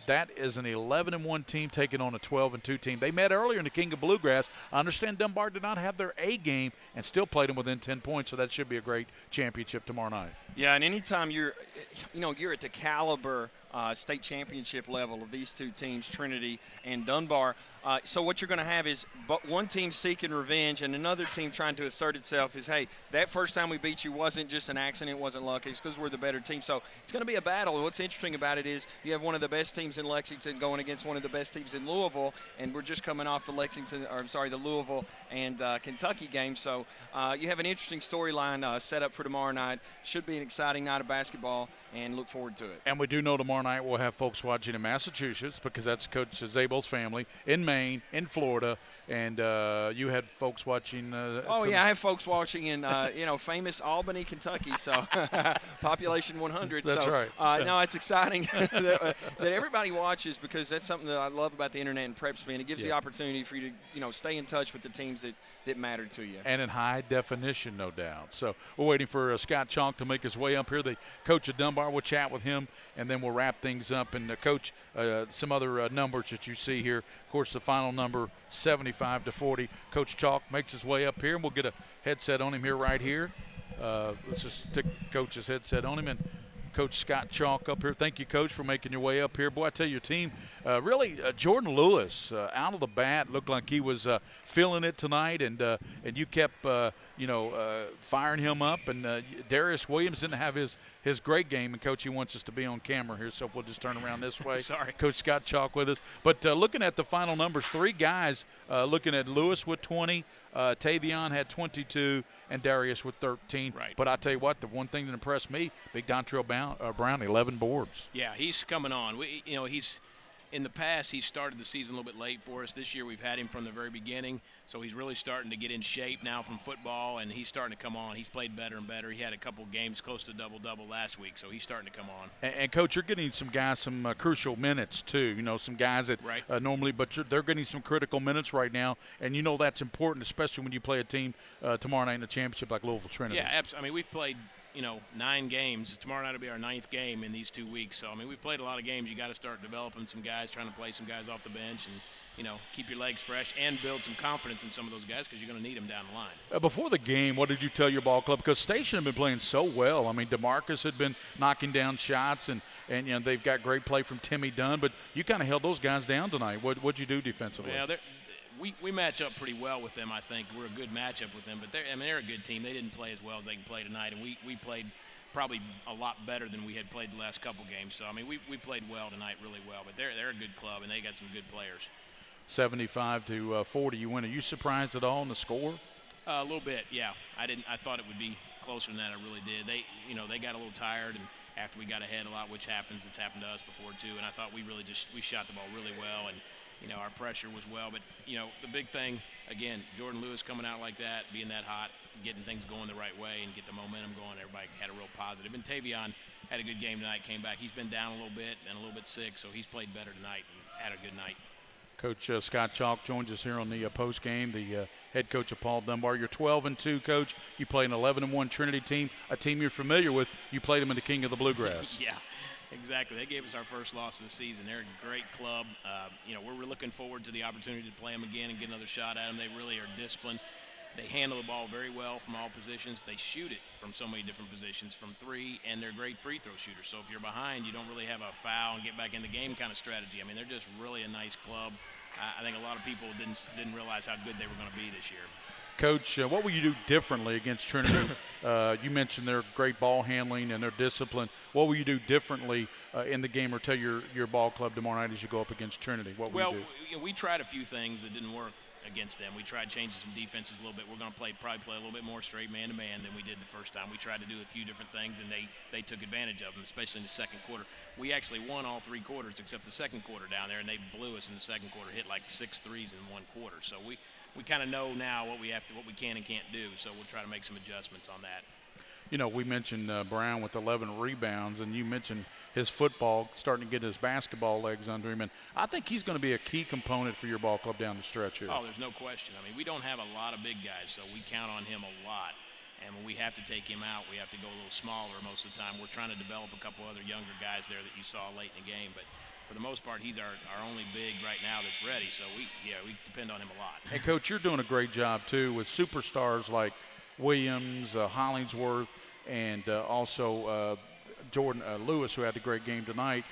that is an 11-1 team taking on a 12-2 team. They met earlier in the King of Bluegrass. I understand Dunbar did not have their A game and still played them within 10 points, so that should be a great championship tomorrow night. Yeah, and anytime you're at the caliber state championship level of these two teams, Trinity and Dunbar. So what you're going to have is one team seeking revenge and another team trying to assert itself is, hey, that first time we beat you wasn't just an accident, it wasn't lucky, it's because we're the better team. So it's going to be a battle. And what's interesting about it is you have one of the best teams in Lexington going against one of the best teams in Louisville, and we're just coming off the Louisville and Kentucky game. So you have an interesting storyline set up for tomorrow night. Should be an exciting night of basketball, and look forward to it. And we do know tomorrow night we'll have folks watching in Massachusetts because that's Coach Zabel's family, in Maine, in Florida, and you had folks watching. I have folks watching in famous Albany, Kentucky. So population 100. That's so, right. No, it's exciting that everybody watches because that's something that I love about the internet and PrepSpin. It gives the opportunity for you to stay in touch with the teams that matter to you. And in high definition, no doubt. So we're waiting for Scott Chalk to make his way up here. The coach of Dunbar, we'll chat with him, and then we'll wrap things up. And Coach, some other numbers that you see here. Of course, the final number, 75-40. Coach Chalk makes his way up here, and we'll get a headset on him here right here. Let's just stick Coach's headset on him. And Coach Scott Chalk up here. Thank you, Coach, for making your way up here. Boy, I tell you, your team, really, Jordan Lewis, out of the bat, looked like he was feeling it tonight, and you kept, firing him up. And Darius Williams didn't have his great game, and Coach, he wants us to be on camera here, so we'll just turn around this way. Sorry. Coach Scott Chalk with us. But looking at the final numbers, three guys, looking at Lewis with 20, Tavion had 22, and Darius with 13. Right. But I tell you what, the one thing that impressed me, Big Dontrell Brown, 11 boards. Yeah, he's coming on. He's in the past, he started the season a little bit late for us. This year we've had him from the very beginning, so he's really starting to get in shape now from football, and he's starting to come on. He's played better and better. He had a couple games close to double-double last week, so he's starting to come on. And Coach, you're getting some guys some crucial minutes too. Some guys that normally, but they're getting some critical minutes right now, and that's important, especially when you play a team tomorrow night in the championship like Louisville Trinity. Yeah, absolutely. I mean, we've played 9 games. Tomorrow night will be our 9th game in these 2 weeks. So, I mean, we've played a lot of games. You got to start developing some guys, trying to play some guys off the bench and, keep your legs fresh and build some confidence in some of those guys because you're going to need them down the line. Before the game, what did you tell your ball club? Because Station had been playing so well. I mean, DeMarcus had been knocking down shots, and they've got great play from Timmy Dunn. But you kind of held those guys down tonight. What'd you do defensively? Yeah, we match up pretty well with them, I think. We're a good matchup with them. But they're a good team. They didn't play as well as they can play tonight, and we played probably a lot better than we had played the last couple games. So, I mean, we played well tonight, really well. But they're a good club, and they got some good players. 75-40, you win. Are you surprised at all in the score? A little bit, yeah. I thought it would be closer than that. I really did. They got a little tired, and after we got ahead a lot, which happens, it's happened to us before too. And I thought we shot the ball really well, and our pressure was well. But the big thing again, Jordan Lewis coming out like that, being that hot, getting things going the right way, and get the momentum going. Everybody had a real positive. And Tavion had a good game tonight. Came back. He's been down a little bit and a little bit sick, so he's played better tonight and had a good night. Coach Scott Chalk joins us here on the post game, the head coach of Paul Dunbar. You're 12-2, Coach. You play an 11-1 Trinity team, a team you're familiar with. You played them in the King of the Bluegrass. Yeah, exactly. They gave us our first loss of the season. They're a great club. We're looking forward to the opportunity to play them again and get another shot at them. They really are disciplined. They handle the ball very well from all positions. They shoot it from so many different positions from 3, and they're great free throw shooters. So if you're behind, you don't really have a foul and get back in the game kind of strategy. I mean, they're just really a nice club. I think a lot of people didn't realize how good they were going to be this year. Coach, what will you do differently against Trinity? You mentioned their great ball handling and their discipline. What will you do differently in the game, or tell your ball club tomorrow night as you go up against Trinity? What will you do? We tried a few things that didn't work against them. We tried changing some defenses a little bit. We're going to probably play a little bit more straight man-to-man than we did the first time. We tried to do a few different things, and they took advantage of them, especially in the second quarter. We actually won all 3 quarters except the second quarter down there, and they blew us in the second quarter, hit like 6 threes in 1 quarter. So we kind of know now what we can and can't do, so we'll try to make some adjustments on that. We mentioned Bryan with 11 rebounds, and you mentioned his football starting to get his basketball legs under him. And I think he's going to be a key component for your ball club down the stretch here. Oh, there's no question. I mean, we don't have a lot of big guys, so we count on him a lot. And when we have to take him out, we have to go a little smaller most of the time. We're trying to develop a couple other younger guys there that you saw late in the game. But for the most part, he's our only big right now that's ready. So we depend on him a lot. Hey, Coach, you're doing a great job, too, with superstars like Williams, Hollingsworth, and also Jordan Lewis, who had a great game tonight.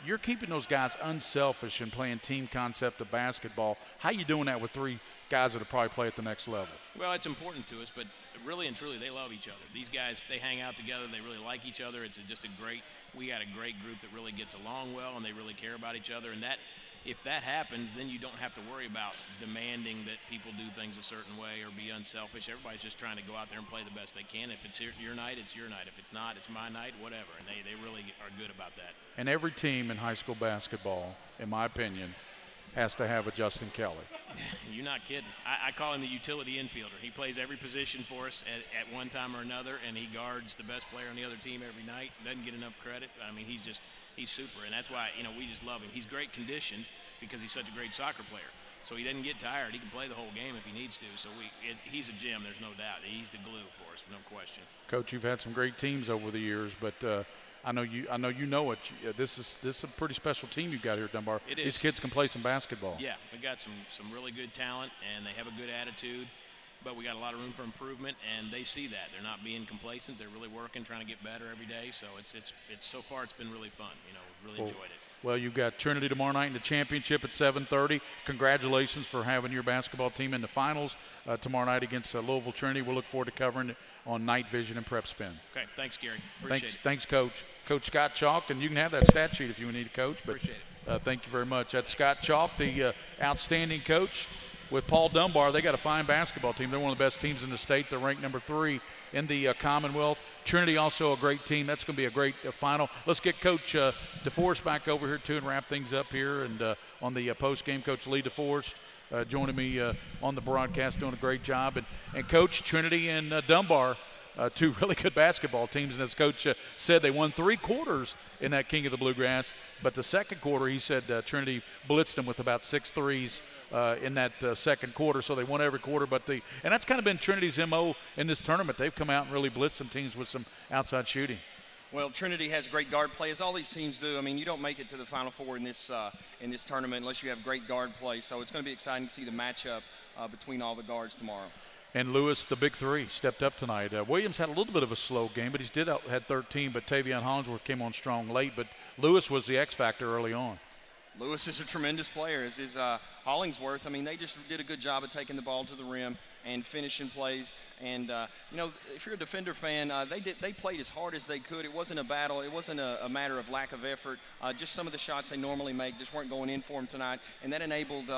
you're keeping those guys unselfish and playing team concept of basketball. How you doing that with 3 guys that will probably play at the next level? Well, it's important to us, but really and truly, they love each other. These guys, they hang out together. They really like each other. We got a great group that really gets along well, and they really care about each other. And if that happens, then you don't have to worry about demanding that people do things a certain way or be unselfish. Everybody's just trying to go out there and play the best they can. If it's your night, it's your night. If it's not, it's my night, whatever. And they really are good about that. And every team in high school basketball, in my opinion, has to have a Justin Kelly. You're not kidding. I call him the utility infielder. He plays every position for us at one time or another, and he guards the best player on the other team every night. Doesn't get enough credit. I mean, he's super, and that's why, we just love him. He's great conditioned because he's such a great soccer player. So he doesn't get tired. He can play the whole game if he needs to. So he's a gem. There's no doubt. He's the glue for us, no question. Coach, you've had some great teams over the years, but I know you know it. This is a pretty special team you've got here at Dunbar. It is. These kids can play some basketball. Yeah, we got some really good talent, and they have a good attitude. But we got a lot of room for improvement, and they see that. They're not being complacent. They're really working, trying to get better every day. So it's so far it's been really fun. Really enjoyed it. Well, you've got Trinity tomorrow night in the championship at 7:30. Congratulations for having your basketball team in the finals tomorrow night against Louisville Trinity. We'll look forward to covering it on Night Vision and PrepSpin. Okay, thanks, Gary. Appreciate it. Thanks, Coach. Coach Scott Chalk, and you can have that stat sheet if you need, Coach. But, appreciate it. Thank you very much. That's Scott Chalk, the outstanding coach. With Paul Dunbar, they got a fine basketball team. They're one of the best teams in the state. They're ranked number 3 in the Commonwealth. Trinity also a great team. That's going to be a great final. Let's get Coach DeForest back over here too and wrap things up here. And on the post game, Coach Lee DeForest joining me on the broadcast, doing a great job. And Coach, Trinity and Dunbar, 2 really good basketball teams. And as Coach said, they won 3 quarters in that King of the Bluegrass. But the second quarter, he said Trinity blitzed them with about 6 threes in that second quarter. So they won every quarter. And that's kind of been Trinity's MO in this tournament. They've come out and really blitzed some teams with some outside shooting. Well, Trinity has great guard play, as all these teams do. I mean, you don't make it to the Final Four in this tournament unless you have great guard play. So it's going to be exciting to see the matchup between all the guards tomorrow. And Lewis, the big 3, stepped up tonight. Williams had a little bit of a slow game, but he had 13. But Tavion Hollingsworth came on strong late. But Lewis was the X factor early on. Lewis is a tremendous player, as is Hollingsworth. I mean, they just did a good job of taking the ball to the rim and finishing plays. And, if you're a Defender fan, they played as hard as they could. It wasn't a battle. It wasn't a matter of lack of effort. Just some of the shots they normally make just weren't going in for them tonight. And that enabled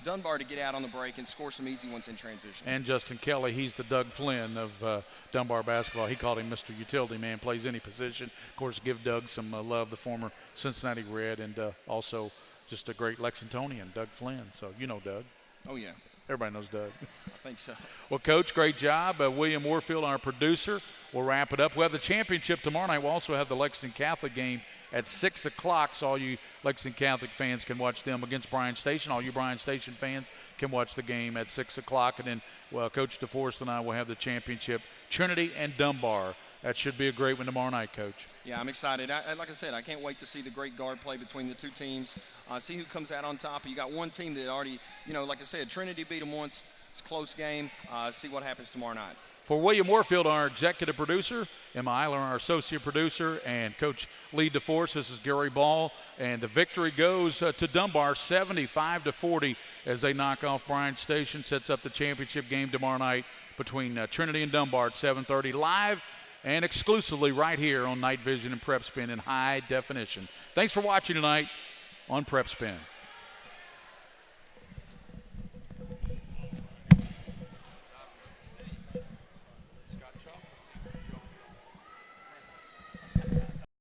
Dunbar to get out on the break and score some easy ones in transition. And Justin Kelly, he's the Doug Flynn of Dunbar basketball. He called him Mr. Utility Man, plays any position. Of course, give Doug some love, the former Cincinnati Red, and also just a great Lexingtonian, Doug Flynn. So you know Doug. Oh, yeah. Everybody knows Doug. I think so. Well, Coach, great job. William Warfield, our producer, will wrap it up. We'll have the championship tomorrow night. We'll also have the Lexington Catholic game at 6 o'clock, so all you Lexington Catholic fans can watch them against Bryan Station. All you Bryan Station fans can watch the game at 6 o'clock. And then, Coach DeForest and I will have the championship, Trinity and Dunbar. That should be a great one tomorrow night, Coach. Yeah, I'm excited. Like I said, I can't wait to see the great guard play between the 2 teams, see who comes out on top. You got one team that already, like I said, Trinity beat them once. It's a close game. See what happens tomorrow night. For William Warfield, our executive producer, Emma Eiler, our associate producer, and Coach Lee DeForest, this is Gary Ball. And the victory goes to Dunbar, 75-40, as they knock off Bryan Station. Sets up the championship game tomorrow night between Trinity and Dunbar at 7:30, live and exclusively right here on Night Vision and PrepSpin in high definition. Thanks for watching tonight on PrepSpin.